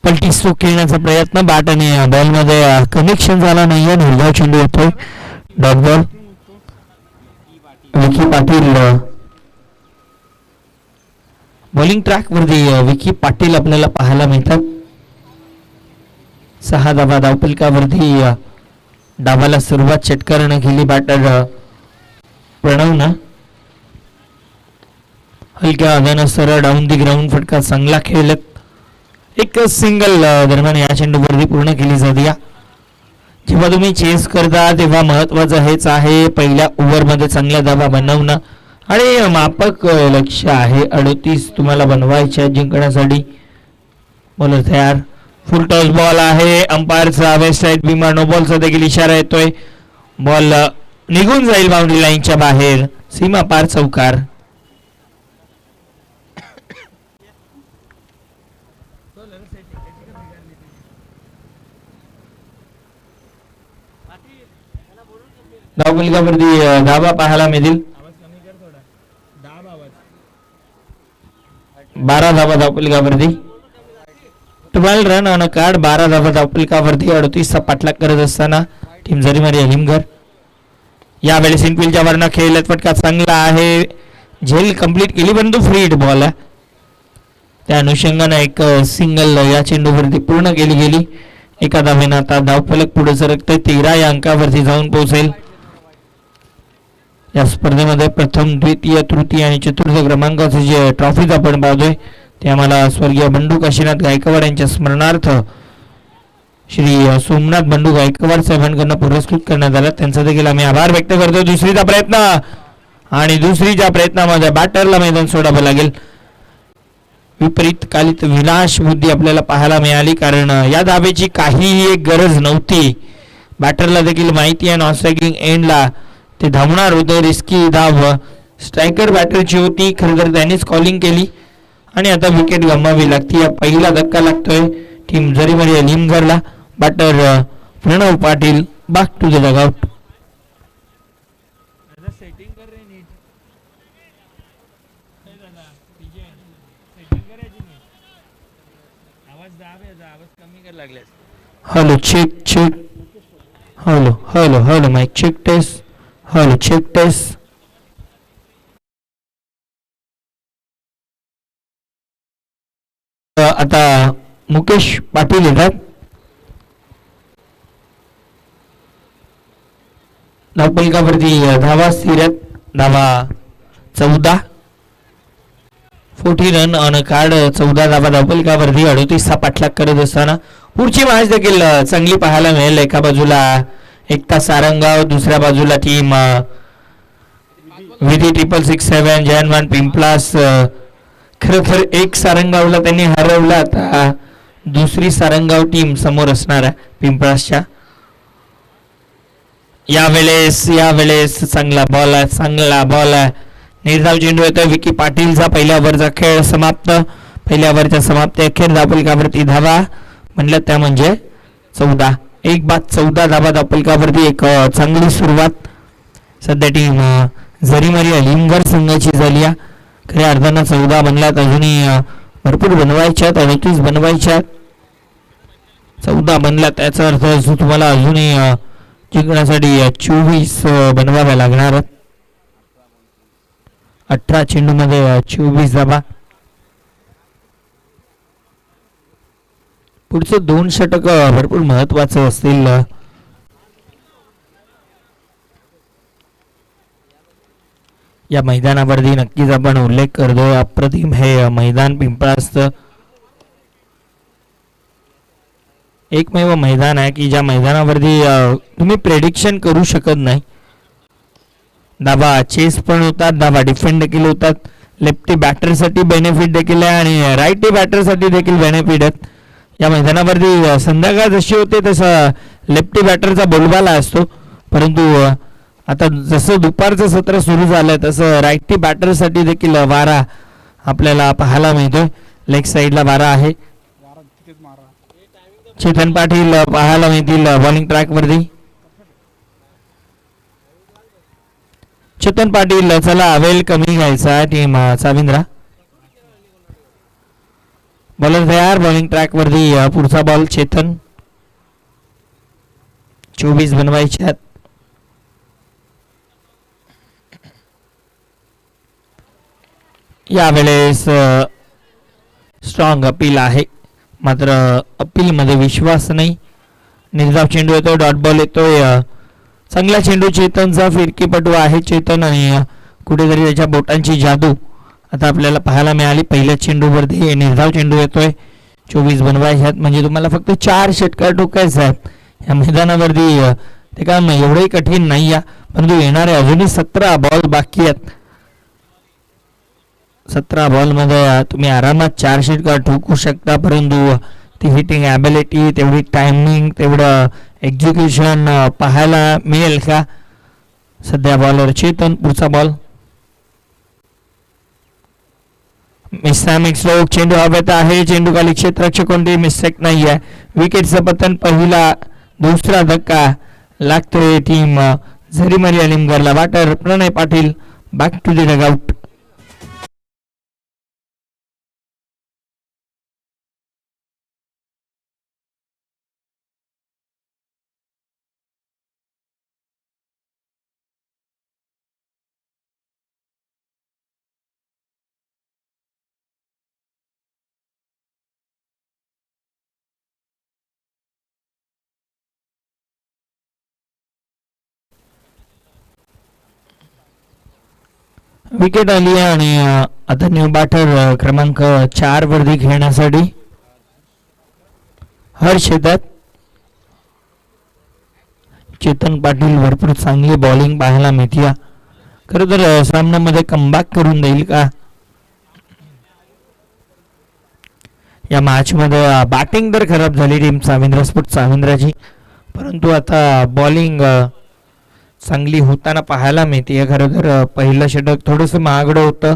पलटी स्ट्रोक खेळण्याचा प्रयत्न, बॅट आणि बॉल मध्ये कनेक्शन झाला नाहीये. निर्धाव चेंडू येतोय, dot ball. Vicky Patil bowling track वरती विकी पाटील आपल्याला पाहायला मिळतात. 6 धावा धावफलकावरती डावाला सुरुवात षटकारानं केली बॅटर प्रणवनं. हलक्या हातानं सरळ डाऊन दी ग्राउंड फटका चांगला खेळत. एक सिंगल दरम्यान या चेंडूवरती पूर्ण केली जाते. जेव्हा तुम्ही चेस करता तेव्हा महत्वाचं हेच आहे, पहिल्या ओव्हरमध्ये चांगल्या धावा बनवणं आणि मापक लक्ष्य आहे 38 तुम्हाला बनवायच्या जिंकण्यासाठी. बॉलर तयार, फुल टॉस बॉल आहे. अंपायरचा वेस्ट साईड विमा नो बॉलचा देखील इशारा येतोय. बॉल निघून जाईल बाउंड्री लाईनच्या बाहेर, सीमा पार चौकार. धावफलकावरती धावा पाहायला मिळतील. 12 धावा धावफलकावरती. 12 रन ऑन अ कार्ड. 12 धावा धावफलकावरती 38चा पाठलाग करत असताना टीम जरीमारी अलीमगर. यावेळेस इनफिल्डच्या वरनं खेळत फटका चांगला आहे, झेल कंप्लीट केली परंतु फ्री हिट बॉल आहे. त्या अनुषंगाने एक सिंगल या चेंडूवरती पूर्ण केली गेली. एका धावेनं आता धावफलक पुढे सरकते, 13 या अंकावरती जाऊन पोहोचेल. या स्पर्धेमध्ये प्रथम, द्वितीय, तृतीय आणि चतुर्थ क्रमांकाचे जे ट्रॉफीज आपण पाहतोय ते आम्हाला स्वर्गीय बंडू काशीनाथ गायकवाड यांच्या स्मरणार्थ श्री सोमनाथ बंडू गायकवाड साहेबांकडून पुरस्कृत करण्यात आला. त्यांचा देखील आम्ही आभार व्यक्त करतो. दुसरीचा प्रयत्न आणि दुसरीच्या प्रयत्नामध्ये बॅटरला मैदान सोडावं लागेल. विपरीत कालित विनाश बुद्धी आपल्याला पाहायला मिळाली, कारण या धावेची काहीही एक गरज नव्हती. बॅटरला देखील माहिती आहे नॉन स्ट्रायकिंग एंडला ते धावणार होतं. रिस्की धाव स्ट्रायकर बॅटरची होती, खरं तर त्यांनीच कॉलिंग केली आणि आता विकेट गमवावी लागते. पहिला धक्का लागतोय team जरीमारी अलीमगरला. Batter Pranab Patil back to the dugout. Hello check check. Hello hello hello mic check taste. Hello check taste. आता मुकेश पाटील येतात. धावपलकावरती धावा स्थिरत, धावा 14, 40 रन ऑन कार्ड. 14 धावा धावपलकावरती 38चा पाठलाग करत असताना पुढची मॅच देखील चांगली पाहायला मिळेल. एका बाजूला एकता सारंगाव, दुसऱ्या बाजूला टीम विधी 667 जयनवान पिंपलास. खरं तर एक सारंगावला त्यांनी हरवलं, आता दुसरी सारंगाव टीम समोर असणार आहे पिंपळासच्या. यावेळेस चांगला बॉल आहे. निर्धाव चेंडू येतोय. विकी पाटीलचा पहिल्या ओव्हरचा खेळ समाप्त. पहिल्या ओव्हरच्या समाप्ती अखेर धावपलकावरती धावा म्हणलं त्या म्हणजे 14. 1 बाद 14 धावा धावपलकावरती. एक चांगली सुरुवात सध्या टीम जरीमारी अलिमगड संघाची झाली आहे. खऱ्या अर्थानं 14 बनल्यात, अजूनही भरपूर बनवायच्यात, 38 बनवायच्यात. 14 बनल्यात त्याचा अर्थ तुम्हाला अजूनही जिंकण्यासाठी 24 बनवाव्या लागणार. 18 चेंडूमध्ये 24 धावा. पुढचं 2 षटक भरपूर महत्वाचं असतील. या मैदानावरती नक्कीच आपण उल्लेख करतोय. अप्रतिम हे मैदान पिंपळासचं एकमेव मैदान आहे की ज्या मैदानावरती तुम्ही प्रेडिक्शन करू शकत नाही. धावा चेस पण होतात, धावा डिफेंड देखील होतात. लेफ्टी बॅटरसाठी बेनिफिट देखील आहे आणि राईटी बॅटरसाठी देखील बेनिफिट आहेत. या मैदानावरती संध्याकाळ जशी होते तसं लेफ्टी बॅटरचा बोलबाला असतो, परंतु आता जसं दुपारचं सत्र सुरू झालंय तसं राईटी बॅटरसाठी देखील वारा आपल्याला पाहायला मिळतोय. लेग साईडला वारा आहे. चेतन पाटील पाहायला मिळतील बॉलिंग ट्रॅकवरती. चेतन पाटील चला वेल कमी घ्यायचा टीम साविंद्रा. बॉलर तयार बॉलिंग ट्रॅकवरती. पुढचा बॉल चेतन. 24 बनवायचे आहेत. यावेळेस स्ट्रॉंग अपील आहे, मात्र अपील मध्ये विश्वास नाही. निर्धाव चेंडू येतो, डॉट बॉल येतोय. चांगला चेंडू चेतनचा. फिरकीपटू आहे चेतन आणि कुठेतरी त्याच्या बोटांची जादू आता आपल्याला पाहायला मिळाली. पहिल्या चेंडूवरती निर्धाव चेंडू येतोय. 24 बनवायचे आहेत म्हणजे तुम्हाला फक्त 4 षटकार ठोकायचे आहेत या मैदानावरती. ते काम एवढंही कठीण नाही आहे, परंतु येणारे अजूनही 17 बॉल बाकी आहेत. 17 बॉलमध्ये तुम्ही आरामात 4 षटकार ठोकू शकता, परंतु ती हिटिंग ॲबिलिटी, तेवढी टायमिंग, तेवढं एक्झिक्युशन पाहायला मिळेल का? सध्या बॉलर चेतन. पुढचा बॉल मिस्टॅमिक स्ट्रोक. चेंडू हवेत आहे, चेंडू खाली क्षेत्ररक्षक कोणती मिस्टेक नाही आहे. विकेटचं पतन. पहिला दुसरा धक्का लागतोय team झरीमारी अलिमगडला. Batter Pranay Patil back to the dugout. Wicket आली आहे आणि आता न्यू बॅटर क्रमांक 4 वरती खेळण्यासाठी हर्ष येतात. चेतन पाटील भरपूर चांगली बॉलिंग पाहायला मिळते. खरं तर सामन्यामध्ये कमबॅक करून देईल का? या मॅच मध्ये बॅटिंग तर खराब झाली टीम साविंद्रा स्पोर्ट्स साविंद्राची, परंतु आता बॉलिंग चांगली होताना पाहायला मिळते. खरं तर पहिलं षटक थोडंसं महागडं होतं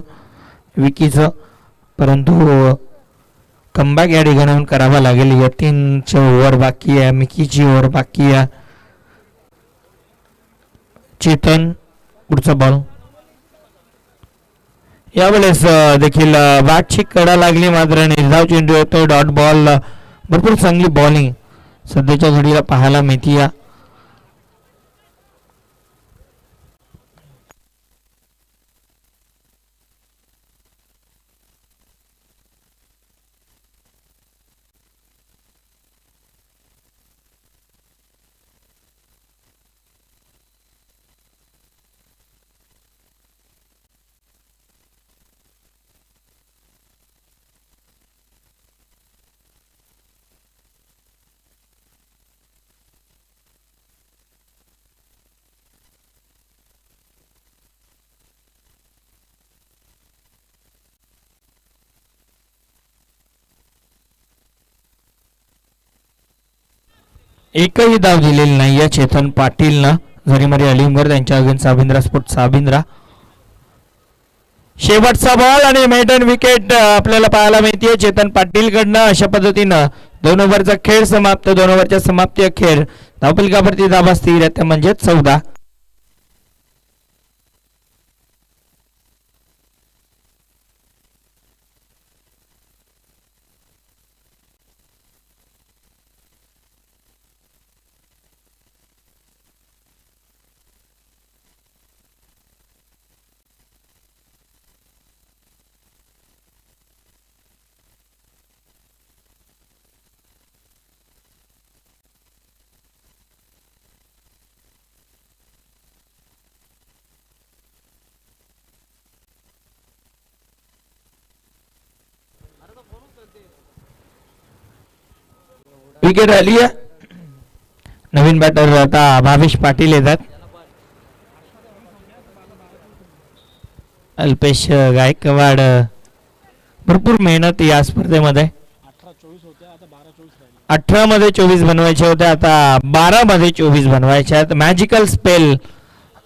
विकीचं, परंतु कमबॅक या ठिकाणाहून करावा लागेल. यतीनची ओव्हर बाकी आहे, मिकीची ओव्हर बाकी आहे. चेतन. पुढचा बॉल. यावेळेस देखील बॅटची कडा लागली, मात्र निर्धाव चेंडू येतोय. Dot ball. भरपूर चांगली बॉलिंग सध्याच्या घडीला पाहायला मिळते. एकही धाव दिलेली नाही आहे चेतन पाटीलनं. झरीमारी अलिमगर त्यांच्या अगेन्स्ट साबिंद्रा स्पोर्ट साबिंद्रा. शेवटचा बॉल आणि मेडन विकेट आपल्याला पाहायला मिळते चेतन पाटील कडनं. अशा पद्धतीनं 2 ओव्हरचा खेळ समाप्त. 2 ओव्हरच्या समाप्ती अखेर धावफलकावरती धाबा स्थिर आहे म्हणजे 14. विकेट आली आहे. नवीन बॅटर आता भावेश पाटील येतात. अल्पेश गायकवाड भरपूर मेहनत या स्पर्धेमध्ये. 18 मध्ये 24 बनवायचे होते, आता 12 मध्ये 24 बनवायचे आहेत. मॅजिकल स्पेल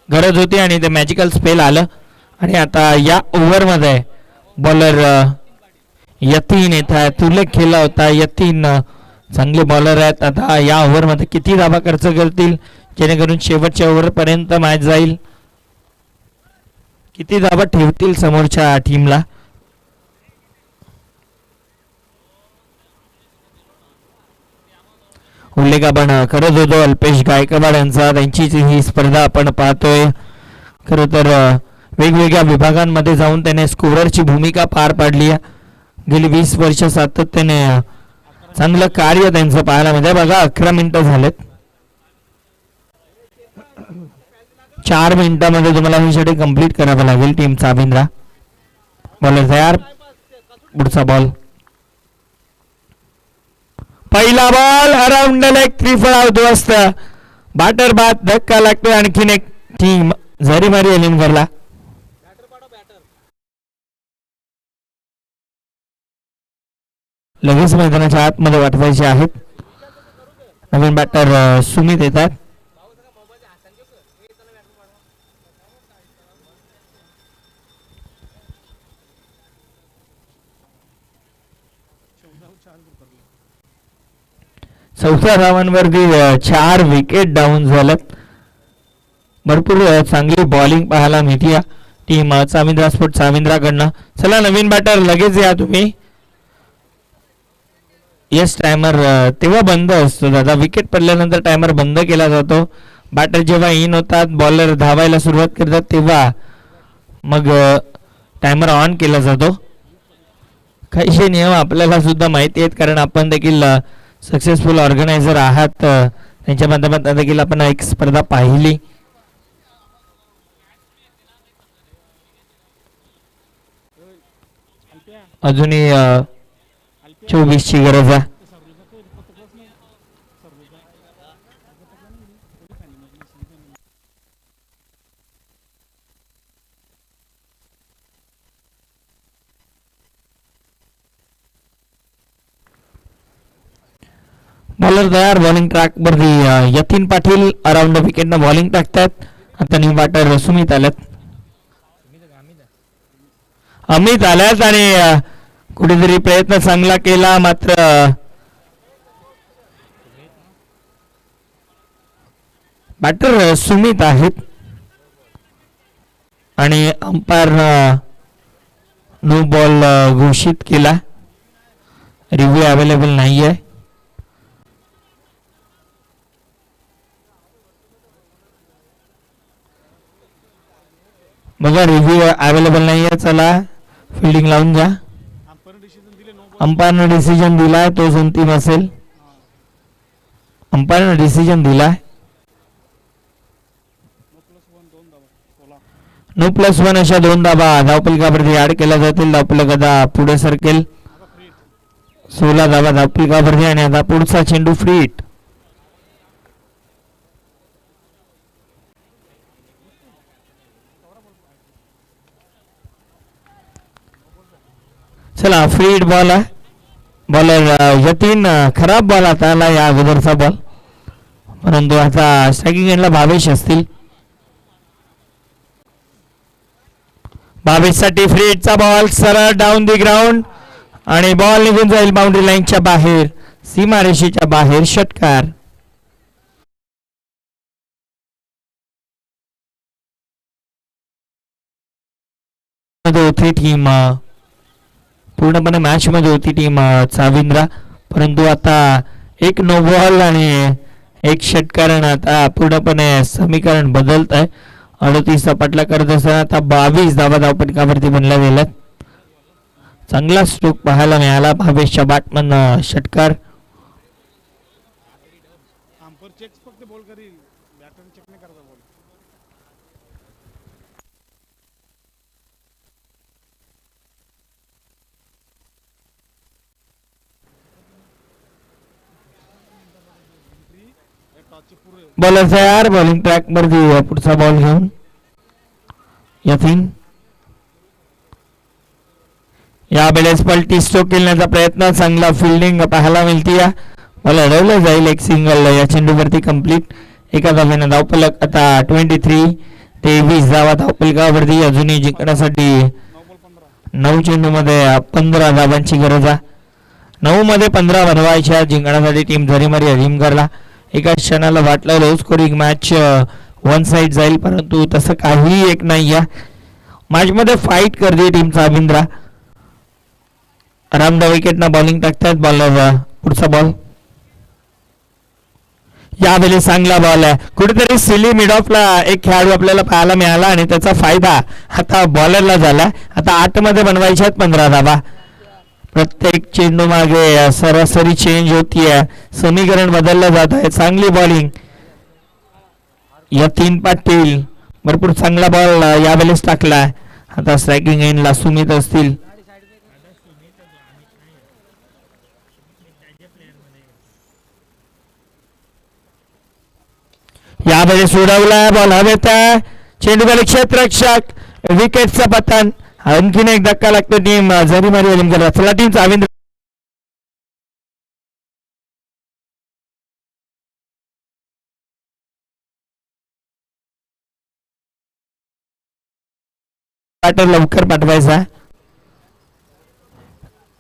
गरज होती आणि ते मॅजिकल स्पेल आलं. आणि आता या ओव्हरमध्ये बॉलर यतीन येत आहे. तुलेख खेळला होता यतीन, चांगले बॉलर आहेत. आता या ओव्हरमध्ये किती धाबा खर्च करतील जेणेकरून शेवटच्या ओव्हरपर्यंत मॅच जाईल, किती धाबा ठेवतील समोरच्या टीमला. उल्लेख आपण करत होतो अल्पेश गायकवाड यांचा. त्यांची ही स्पर्धा आपण पाहतोय. खरं तर वेगवेगळ्या विभागांमध्ये जाऊन त्याने स्कोररची भूमिका पार पाडली आहे. गेली 20 वर्ष सातत्याने चांगलं कार्य त्यांचं पाहायला मिळतं. बघा 11 मिनिटं झालेत. 4 मिनिटांमध्ये तुम्हाला ही षटक कंप्लीट करावं लागेल टीम साबिंद्रा. बॉलर तयार. पुढचा बॉल. पहिला बॉल अराउंड लेग, त्रिफळ आउट वाजत. बॅटर बाद, धक्का लागतोय आणखीन एक टीम झरीमारी अलिमगरला. लगेच मैदानाच्या आतमध्ये वाटवायचे आहेत. नवीन बॅटर सुमित येतात. चौथ्या धावांवरती 4 विकेट डाऊन झाल्यात. भरपूर चांगली बॉलिंग पाहायला मिळते टीम साबिंद्रा स्पोर्ट साबिंद्राकडनं. चला नवीन बॅटर लगेच या तुम्ही. येस, टायमर तेव्हा बंद असतो दादा. विकेट पडल्यानंतर टायमर बंद केला जातो. बॅटर जेव्हा इन होतात, बॉलर धावायला सुरुवात करतात, तेव्हा मग टायमर ऑन केला जातो. काहीशे नियम आपल्याला सुद्धा माहिती आहेत, कारण आपण देखील सक्सेसफुल ऑर्गनायझर आहात. त्यांच्या माध्यमातून देखील आपण एक स्पर्धा पाहिली. अजूनही 24 ची गरज आहे. बॉलर तयार. बॉलिंग ट्रॅक वरती यतीन पाटील अराउंड विकेट न बॉलिंग टाकतात. आता न्यू बॅटर सुमित आल्यात. अमित आल्यात आणि कुठेतरी प्रयत्न चांगला केला, मात्र बॅटर सुमित आहेत आणि अंपायर नो बॉल घोषित केला. रिव्ह्यू अवेलेबल नाही आहे. बघा रिव्ह्यू अवेलेबल नाही आहे. चला फिल्डिंग लावून जा. अंपायरनं डिसिजन दिलाय, तोच अंतिम असेल. अंपायरनं डिसिजन दिलाय. नो प्लस 1 अशा 2 धाबा धावपलकावरती ऍड केल्या जातील. धावपलक आता पुढे सरकेल. 16 धाबा धावपलकावरती आणि आता पुढचा चेंडू फ्री हिट. चला फ्री हिट बॉल आहे. बॉलर यतीन खराब बॉल आता आला या अगोदरचा बॉल. परंतु आता स्ट्रायकिंग एंडला भावेश असतील. भावेशसाठी फ्री हिटचा बॉल सरळ डाऊन दी ग्राउंड आणि बॉल निघून जाईल बाउंड्री लाईनच्या बाहेर, सीमारेषेच्या बाहेर. षटकार. होती टीम पूर्णपणे मॅच मध्ये होती टीम चाविंद्रा, परंतु आता एक नो बॉल आणि एक षटकार. आता पूर्णपणे समीकरण बदलत आहे. 38 पटला करत असताना आता 22 धावा धावपटकावरती बनल्या गेल्यात. चांगला स्ट्रोक पाहायला मिळाला भावेशच्या बॅटमन. षटकार. बॉलर तयार. बॉलिंग ट्रॅक वरती पुढचा बॉल घेऊन यतीन. यावेळेस पलटी स्ट्रोक खेळण्याचा प्रयत्न. चांगला फिल्डिंग पाहायला मिळते. बॉल अडवलं जाईल. एक सिंगल या चेंडूवरती कंप्लीट. एका धावेनं धावफलक आता 23 धावा धावफलकावरती. अजूनही जिंकण्यासाठी 9 चेंडूमध्ये 15 धावांची गरज आहे. 9 मध्ये 15 बनवायच्या जिंकण्यासाठी टीम झरीमारी अजिंक्यला. एका क्षणाला वाटलं low scoring match one side जाईल, परंतु तसं काही एक नाही आहे. मॅच मध्ये फाईट करते टीम चाविंद्रा. रामदाव विकेटना बॉलिंग टाकतात. बॉलर पुढचा बॉल. यावेळी चांगला बॉल आहे. कुठेतरी सिली मिड ऑफला एक खेळाडू आपल्याला पाहायला मिळाला आणि त्याचा फायदा आता बॉलरला झाला. आता 8 मध्ये बनवायच्या 15 धावा. प्रत्येक चेंडू मागे सरासरी चेंज होतीये. समीकरण बदललं जात आहे. चांगली बॉलिंग यतीन पाटील. भरपूर चांगला बॉल यावेळेस टाकला. आता स्ट्रायकिंग एंडला सुमित असतील. यावेळेस उडवला बॉल हवेत. चेंडूखाली क्षेत्ररक्षक. विकेटचं पतन. आणखीन एक धक्का लागतो टीम झरीमारी अजिंक्यला. चला टीम चाविंद्रा बॅटर लवकर पाठवायचा.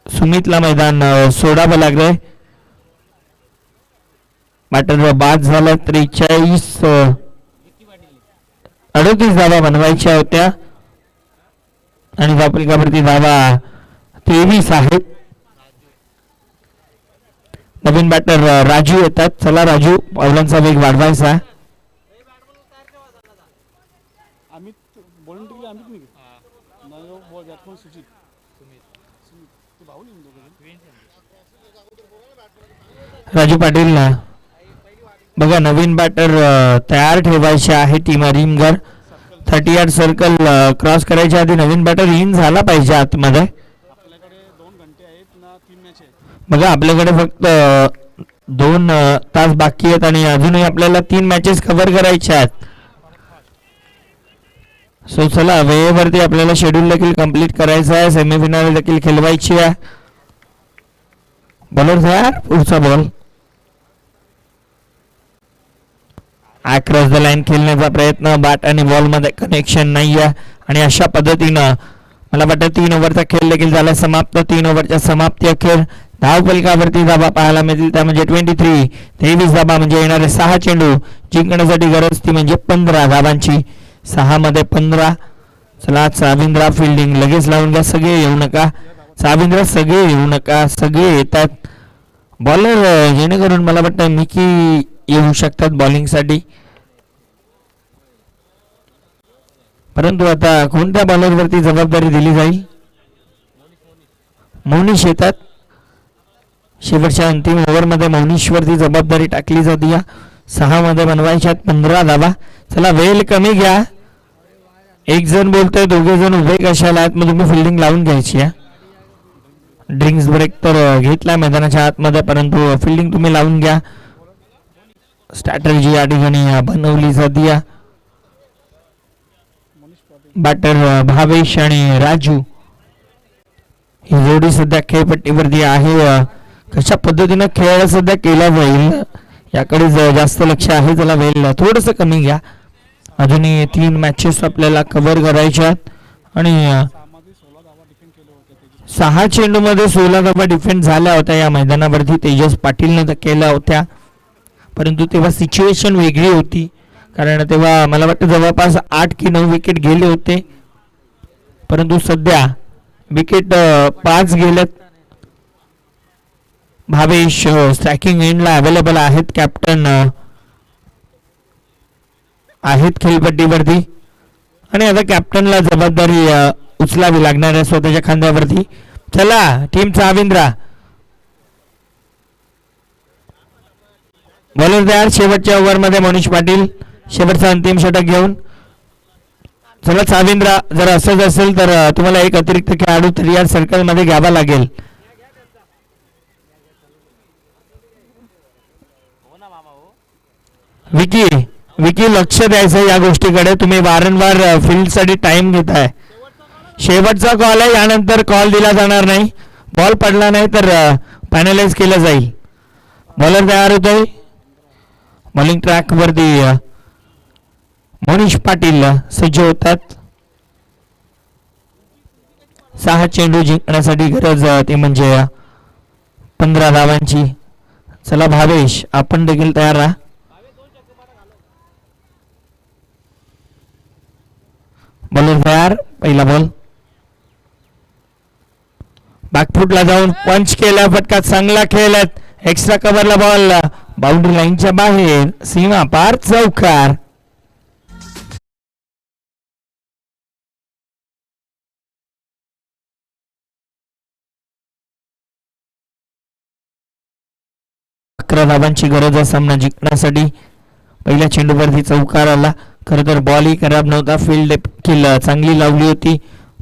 सुमितला मैदान सोडावं लागलंय. बॅटर बाद झाला. 38 धावा बनवायच्या होत्या आणि धावफलकावरती धावा 23 आहेत. नवीन बॅटर राजू येतात. चला राजू, बॉलांचा वेग वाढवायचा. राजू पाटील ना बघा, नवीन बॅटर तयार ठेवायचे आहे टीम अरिमगर. 38 सर्कल क्रॉस करायच्या आधी नवीन बॅटर इन झाला पाहिजे आतमध्ये. बघा आपल्याकडे फक्त 2 तास बाकी आहेत आणि अजूनही आपल्याला 3 मॅचेस कव्हर करायच्या आहेत. सो चला, वेळेवरती आपल्याला शेड्यूल देखील कंप्लीट करायचं आहे. सेमीफायनल देखील खेळवायची आहे. बॉलर तयार. पुढचा बॉल. अक्रॉस द लाईन खेळण्याचा प्रयत्न. बॅट आणि बॉल मध्ये कनेक्शन नाही आहे आणि अशा पद्धतीनं मला वाटतं 3 ओव्हरचा खेळ देखील झाला समाप्त. 3 ओव्हरच्या समाप्ती अखेर धावफलकावरती धाबा पाहायला मिळतील. त्या म्हणजे 23 धाबा म्हणजे येणारे 6 चेंडू जिंकण्यासाठी गरज ती म्हणजे 15 धावांची. 6 मध्ये 15. चला चाविंद्रा फिल्डिंग लगेच लावून घ्या. सगळे येऊ नका चाविंद्रा, सगळे येऊ नका. सगळे येतात बॉलर, जेणेकरून मला वाटतं मिकी येऊ शकतात बॉलिंग साठी. परंतु आता कोणत्या बॉलरवरती जबाबदारी दिली जाईल? मौनिश येतात. शेवटच्या अंतिम ओव्हरमध्ये मौनिशवरती जबाबदारी टाकली जाते. 6 मध्ये बनवायच्यात 15 धावा. चला वेळ कमी घ्या. एक जण बोलतोय, 2 जण उभे कशाला आहेत? मग तुम्ही फिल्डिंग लावून घ्यायची आहे. ड्रिंक्स ब्रेक तर घेतला मैदानाच्या आतमध्ये, परंतु फिल्डिंग तुम्ही लावून घ्या. स्ट्रॅटर्जी या ठिकाणी बनवली जाते. बॅटर भावेश आणि राजू ही जोडी सध्या खेळपट्टीवरती आहे. कशा पद्धतीनं खेळ सध्या केला जाईल याकडे जास्त लक्ष आहे. त्याला वेळ थोडंसं कमी घ्या. अजूनही 3 मॅचेस आपल्याला कव्हर करायच्या आहेत आणि 6 चेंडूमध्ये 16 धावा डिफेंड झाल्या होत्या या मैदानावरती. तेजस पाटीलनं केल्या होत्या, परंतु तेव्हा सिच्युएशन वेगळी होती. कारण तेव्हा मला वाटतं जवळपास 8 की 9 विकेट गेले होते, परंतु सध्या विकेट 5 गेलेत. भावेश स्ट्रायकिंग एंडला अवेलेबल आहेत. कॅप्टन आहेत खेळपट्टीवरती आणि आता कॅप्टनला जबाबदारी उचलावी लागणार आहे स्वतःच्या खांद्यावरती. चला टीम चाविंद्रा बॉलर तयार. शेवटच्या ओव्हरमध्ये मनीष पाटील शेवटचा अंतिम षटक घेऊन. चला चाविंद्रा, जर असंच असेल तर तुम्हाला एक अतिरिक्त खेळाडू तयार सर्कल मध्ये घ्यावा लागेल. विकी लक्ष द्यायचं या गोष्टीकडे. तुम्ही वारंवार फील्डसाठी टाइम घेताय. शेवटचा कॉल आहे, यानंतर कॉल दिला जाणार नाही. बॉल पडला नाही तर फायनलाइज केलं जाईल. बॉलर तयार होतोय. बॉलिंग ट्रॅक वरती मनीष पाटील सज्ज होतात. 6 चेंडू जिंकण्यासाठी गरज ती म्हणजे 15 धावांची. चला भावेश, आपण देखील तयार राहा. बॉलर तयार. पहिला बॉल बॅकफुटला जाऊन पंच केला. फटका चांगला खेळलात. एक्स्ट्रा कव्हरला बॉल बाउंड्री लाईनच्या बाहेर. सीमा पार चौकार. धावांची गरज आहे सामना जिंकण्यासाठी. पहिल्या चेंडूवरती चौकार आला. खरं तर बॉलही खराब नव्हता. फील्ड देखील चांगली लावली होती,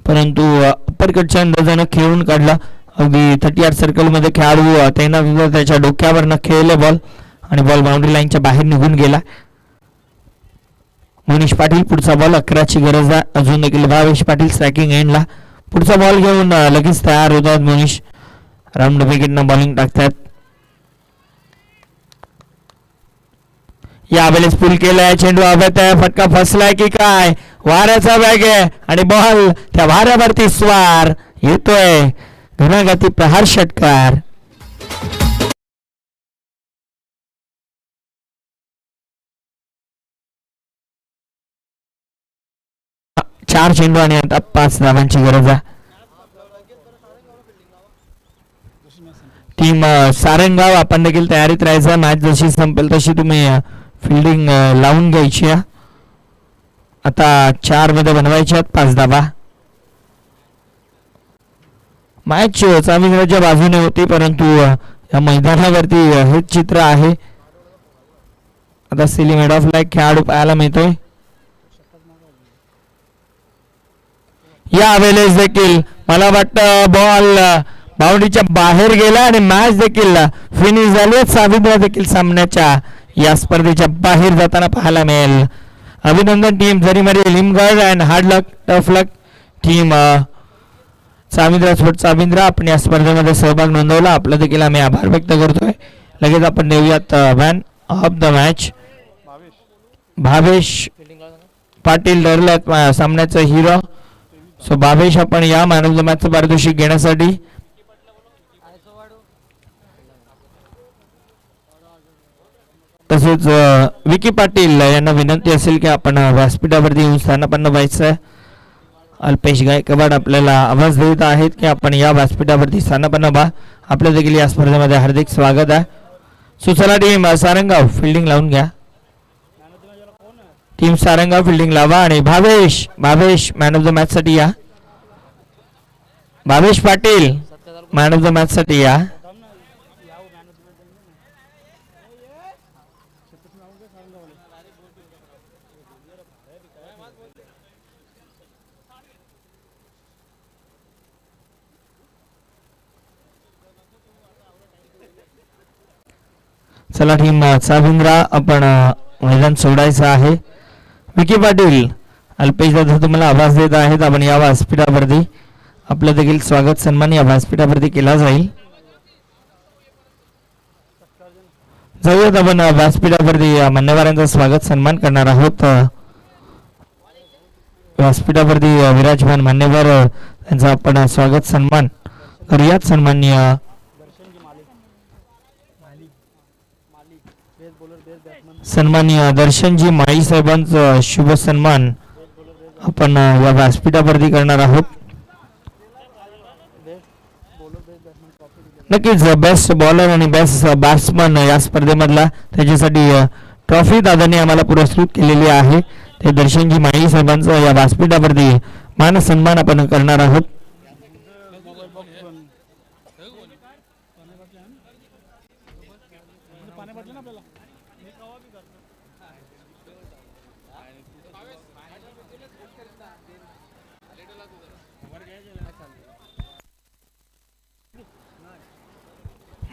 परंतु अपरकटच्या अंदाजानं खेळून काढला. अगदी 30 सर्कलमध्ये खेळाडू तैनात त्याच्या डोक्यावरनं खेळले बॉल आणि बॉल बाउंड्री लाईनच्या बाहेर निघून गेला. मनीष पाटील पुढचा बॉल. 11ची गरज आहे अजून देखील. भावेश पाटील स्ट्रायकिंग एंडला. पुढचा बॉल घेऊन लगेच तयार होतात मनीष. राऊंड विकेटनं बॉलिंग टाकतात. यावेळेस पुल केलाय. चेंडू हवेत आहे. फटका फसलाय की काय? वाऱ्याचा वेग आहे आणि बॉल त्या वाऱ्यावरती स्वार येतोय. घनागती प्रहार षटकार. चार चेंडू आणि आता 5 धावांची गरज आहे. टीम सारंगाव, आपण देखील तयारीत राहायचं. मॅच जशी संपेल तशी तुम्ही फिल्डिंग लावून घ्यायची. आता 4 मध्ये बनवायच्या 5 धावा. मॅच चाविंद्राच्या बाजूने होती, परंतु या मैदानावरती हेच चित्र आहे. आता सिलिंग हेड ऑफ लाईक खेळाडू पाहायला मिळतोय. या वेळेस देखील मला वाटतं बॉल बाउंड्रीच्या बाहेर गेला आणि मॅच देखील फिनिश झाली. चाविंद्रा देखील सामन्याच्या या स्पर्धेच्या बाहेर जाताना पाहायला मिळेल. अभिनंदन team Jarimari लिमगड and hard luck tough luck team Chavindra आपण या स्पर्धेमध्ये सहभाग नोंदवला. आपलं देखील आम्ही आभार व्यक्त करतोय. लगेच आपण देऊयात man of the match. Bhavesh Patil ठरलेत सामन्याचा हिरो. सो भावेश, आपण या मॅन ऑफ द मॅचचं पारितोषिक घेण्यासाठी तसेच विकी पाटील यांना विनंती असेल की आपण व्यासपीठावरती येऊन स्थानापन्न व्हायचं. अल्पेश गायकवाड आपल्याला आवाज देत आहेत की आपण या व्यासपीठावरती स्थानापन्न व्हा. आपलं देखील या स्पर्धेमध्ये हार्दिक स्वागत आहे. सुचला टीम सारंगाव फिल्डिंग लावून घ्या. टीम सारंगाव फिल्डिंग लावा आणि Bhavesh man of the match साठी या. Bhavesh Patil man of the match साठी या. चला टीम चाविंद्रा, आपण मैदान सोडायचं आहे. विकी पाटील, अल्पेश दादा तुम्हाला आवाज देत आहेत. आपण या व्यासपीठावरती आपलं देखील स्वागत सन्मान या व्यासपीठावरती केला जाईल. जाऊयात आपण व्यासपीठावरती मान्यवरांचं स्वागत सन्मान करणार आहोत. व्यासपीठावरती विराजमान मान्यवर त्यांचा आपण स्वागत सन्मान करूयात. सन्माननीय दर्शनजी माळी साहेबांचं शुभ सन्मान आपण या व्यासपीठावरती करणार आहोत. नक्कीच बेस्ट बॉलर आणि बेस्ट बॅट्समन या स्पर्धेमधला त्याच्यासाठी ट्रॉफी दादांनी आम्हाला पुरस्कृत केलेली आहे. ते दर्शनजी माळी साहेबांचं या व्यासपीठावरती मान सन्मान आपण करणार आहोत.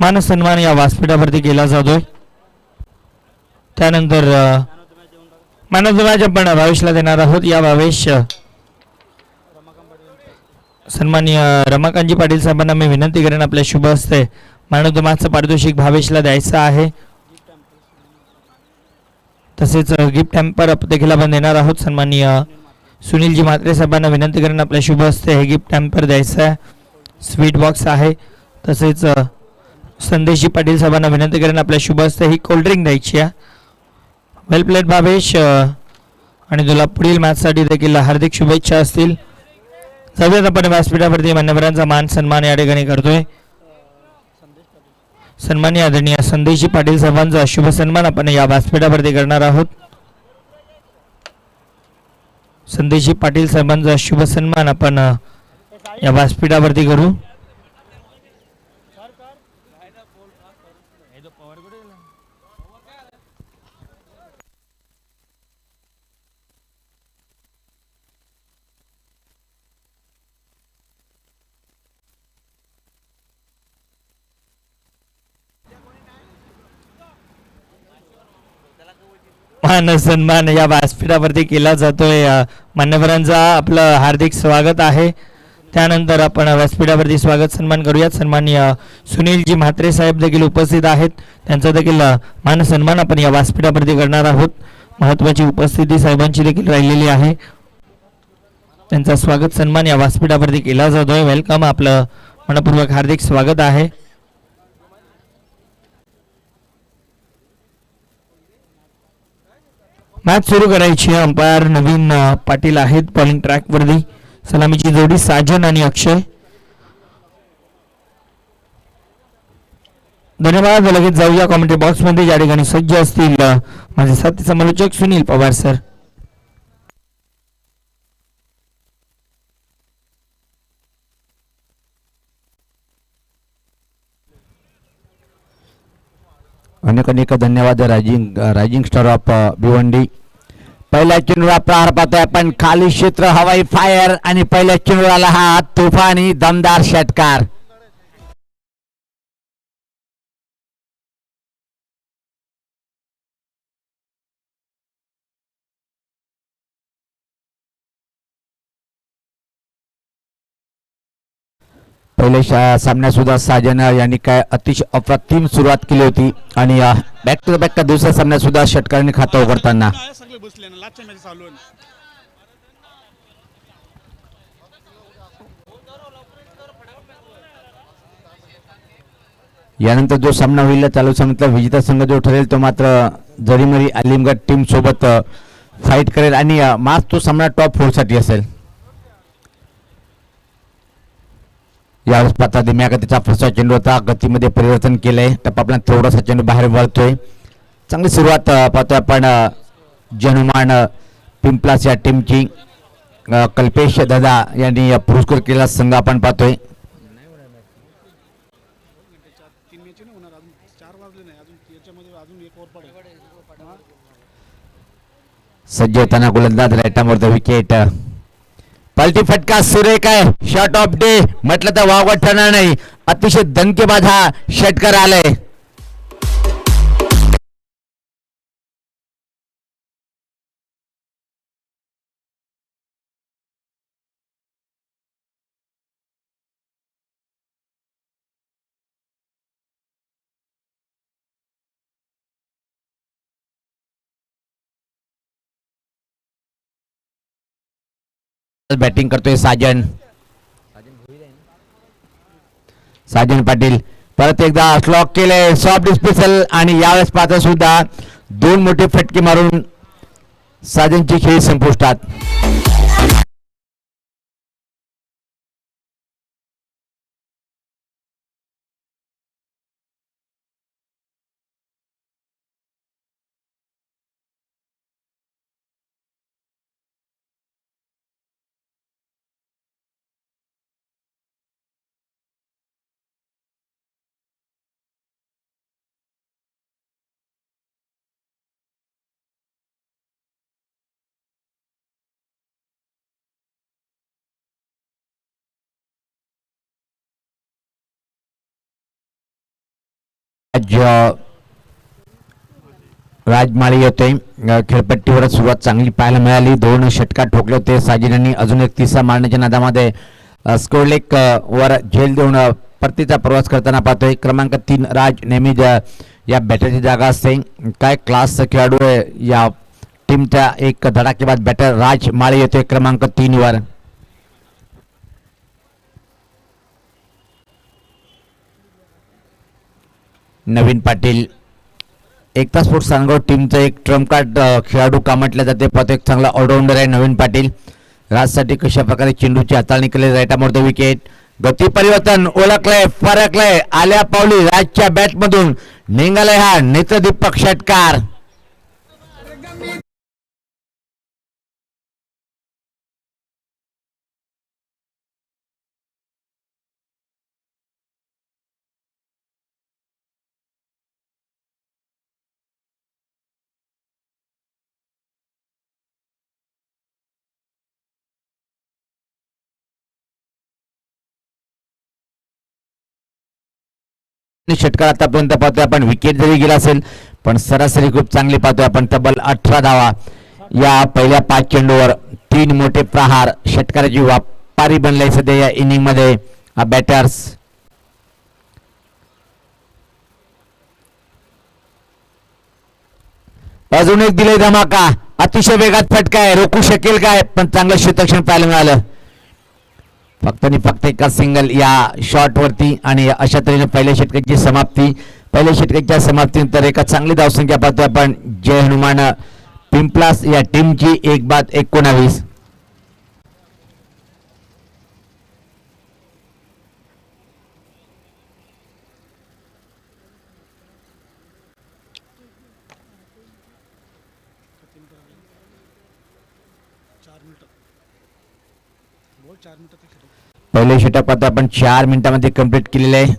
मान सन्मान या व्यासपीठावरती केला जातोय. त्यानंतर मॅन ऑफ द मॅच आपण भावेशला देणार आहोत. या भावेश सन्माननीय रमाकांतजी पाटील साहेबांना मी विनंती करेन आपल्या शुभ हस्ते मॅन ऑफ द मॅचचं पारितोषिक भावेशला द्यायचं आहे. तसेच गिफ्ट हॅम्पर देखील आपण देणार आहोत. सन्माननीय सुनीलजी म्हात्रे साहेबांना विनंती करेन आपल्या शुभ हस्ते हे गिफ्ट हॅम्पर द्यायचं आहे. स्वीट बॉक्स आहे. तसेच संदेशजी पाटील साहेबांना विनंती करेन आपल्या शुभ हस्ते ही कोल्ड्रिंक द्यायची आहे. वेल प्लेड भावेश आणि तुला पुढील मॅचसाठी देखील हार्दिक शुभेच्छा असतील. जाऊयात आपण व्यासपीठावरती मान्यवरांचा मान सन्मान या ठिकाणी करतोय. सन्माननीय आदरणीय संदेशजी पाटील साहेबांचा शुभ सन्मान आपण या व्यासपीठावरती करणार आहोत. संदेशजी पाटील साहेबांचा शुभ सन्मान आपण या व्यासपीठावरती करू. मान सन्मान या व्यासपीठावरती केला जातोय. मान्यवरांचा आपलं हार्दिक स्वागत आहे. त्यानंतर आपण व्यासपीठावरती स्वागत सन्मान करूयात. सन्माननीय सुनीलजी म्हात्रे साहेब देखील उपस्थित आहेत. त्यांचा देखील मान सन्मान आपण या व्यासपीठावरती करणार आहोत. महत्वाची उपस्थिती साहेबांची देखील राहिलेली आहे. त्यांचा स्वागत सन्मान या व्यासपीठावरती केला जातोय. वेलकम, आपलं मनपूर्वक हार्दिक स्वागत आहे. मॅच सुरू करायची. अंपायर नवीन पाटील आहेत बॉलिंग ट्रॅक वरती. सलामीची जोडी साजन आणि अक्षय. धन्यवाद. लगेच जाऊया कॉमेंट्री बॉक्स मध्ये ज्या ठिकाणी सज्ज असतील माझे साथी समालोचक सुनील पवार सर. अनेक अनेक धन्यवाद रायझिंग स्टार ऑफ भिवंडी. पहिल्या चेंडूला प्रहार पाहतोय आपण. खाली क्षेत्र हवाई फायर आणि पहिल्या चेंडूला हा तुफानी दमदार षटकार. पहिल्या सामन्यात सुद्धा साजन यांनी काय अतिशय अप्रतिम सुरुवात केली होती आणि बॅक टू बॅक दुसऱ्या सामन्यात सुद्धा षटकारांनी खातं उघडताना यानंतर जो सामना होईल चालू सामन्यातला विजेता संघ जो ठरेल तो मात्र जरीमरी आलिमगड टीम सोबत फाईट करेल आणि मार्च तो सामना टॉप 4 साठी असेल. यावेळेस पाहता दिम्या गतीचा फसा चेंडू होता. गतीमध्ये परिवर्तन केलंय. टप्पापला थोडासा चेंडू बाहेर वळतोय. चांगली सुरुवात पाहतोय आपण जनुमान पिंपलास या टीमची. कल्पेश दादा यांनी पुरस्कृत केलेला संघ आपण पाहतोय. सज्ज होताना गोलंदाज राईटावर विकेट. पलटी फटका सुरेख आहे. शॉट ऑफ डे म्हटलं तर वावगं ठरणार नाही. अतिशय दणकेबाज हा षटकार आलाय. बॅटिंग करतोय साजन पाटील. परत एकदा स्लॉक केले सॉफ्ट डिस्पेसल आणि यावेळेस पाहता सुद्धा 2 मोठे फटके मारून साजनची खेळी संपुष्टात. राजमाळी येतोय. खेळपट्टीवर सुरुवात चांगली पाहायला मिळाली. 2 षटकार ठोकले होते साजिदांनी. अजून एक तिसरा मारण्याच्या नादामध्ये स्कोरलेक वर झेल देऊन परतीचा प्रवास करताना पाहतोय. क्रमांक 3 राज नेहमीच या बॅटरची जागा असते. काय क्लास खेळाडू आहे या टीमचा. एक धडाकेबाज बॅटर राज माळी येतोय क्रमांक 3 वर. नवीन पाटील एकता स्पोर्ट्स सांगोड टीमचं एक ट्रम्प कार्ड खेळाडू का म्हटलं जाते. पाहतो एक चांगला ऑलराऊंडर आहे नवीन पाटील. राजसाठी कशा प्रकारे चेंडूची हाताळणी केली. राईटामोर विकेट. गती परिवर्तन ओळखलंय फरकलंय आल्या पावली राजच्या बॅटमधून निघालाय हा नेत्रदीपक षटकार. षटकार आतापर्यंत पाहतोय आपण. विकेट जरी गेला असेल पण सरासरी खूप चांगली पाहतोय आपण. तब्बल 18 धावा या पहिल्या 5 चेंडूवर. 3 मोठे प्रहार. षटकाराची व्यापारी बनलाय सध्या या इनिंग मध्ये हा बॅटर्स. अजून एक दिले धमाका. अतिशय वेगात फटका आहे. रोखू शकेल काय पण चांगलं क्षेत्ररक्षण पाहायला मिळालं. फक्त आणि फक्त एका सिंगल या शॉट वरती आणि अशा तऱ्हेने पहिल्या षटकाची समाप्ती. पहिल्या षटकाच्या समाप्तीनंतर एका चांगली धावसंख्या पाहतोय आपण. जय हनुमान पिंपलास या टीमची 1-19. पहिले षटक पाहतो आपण 4 मिनिटांमध्ये कंप्लीट केलेले आहे.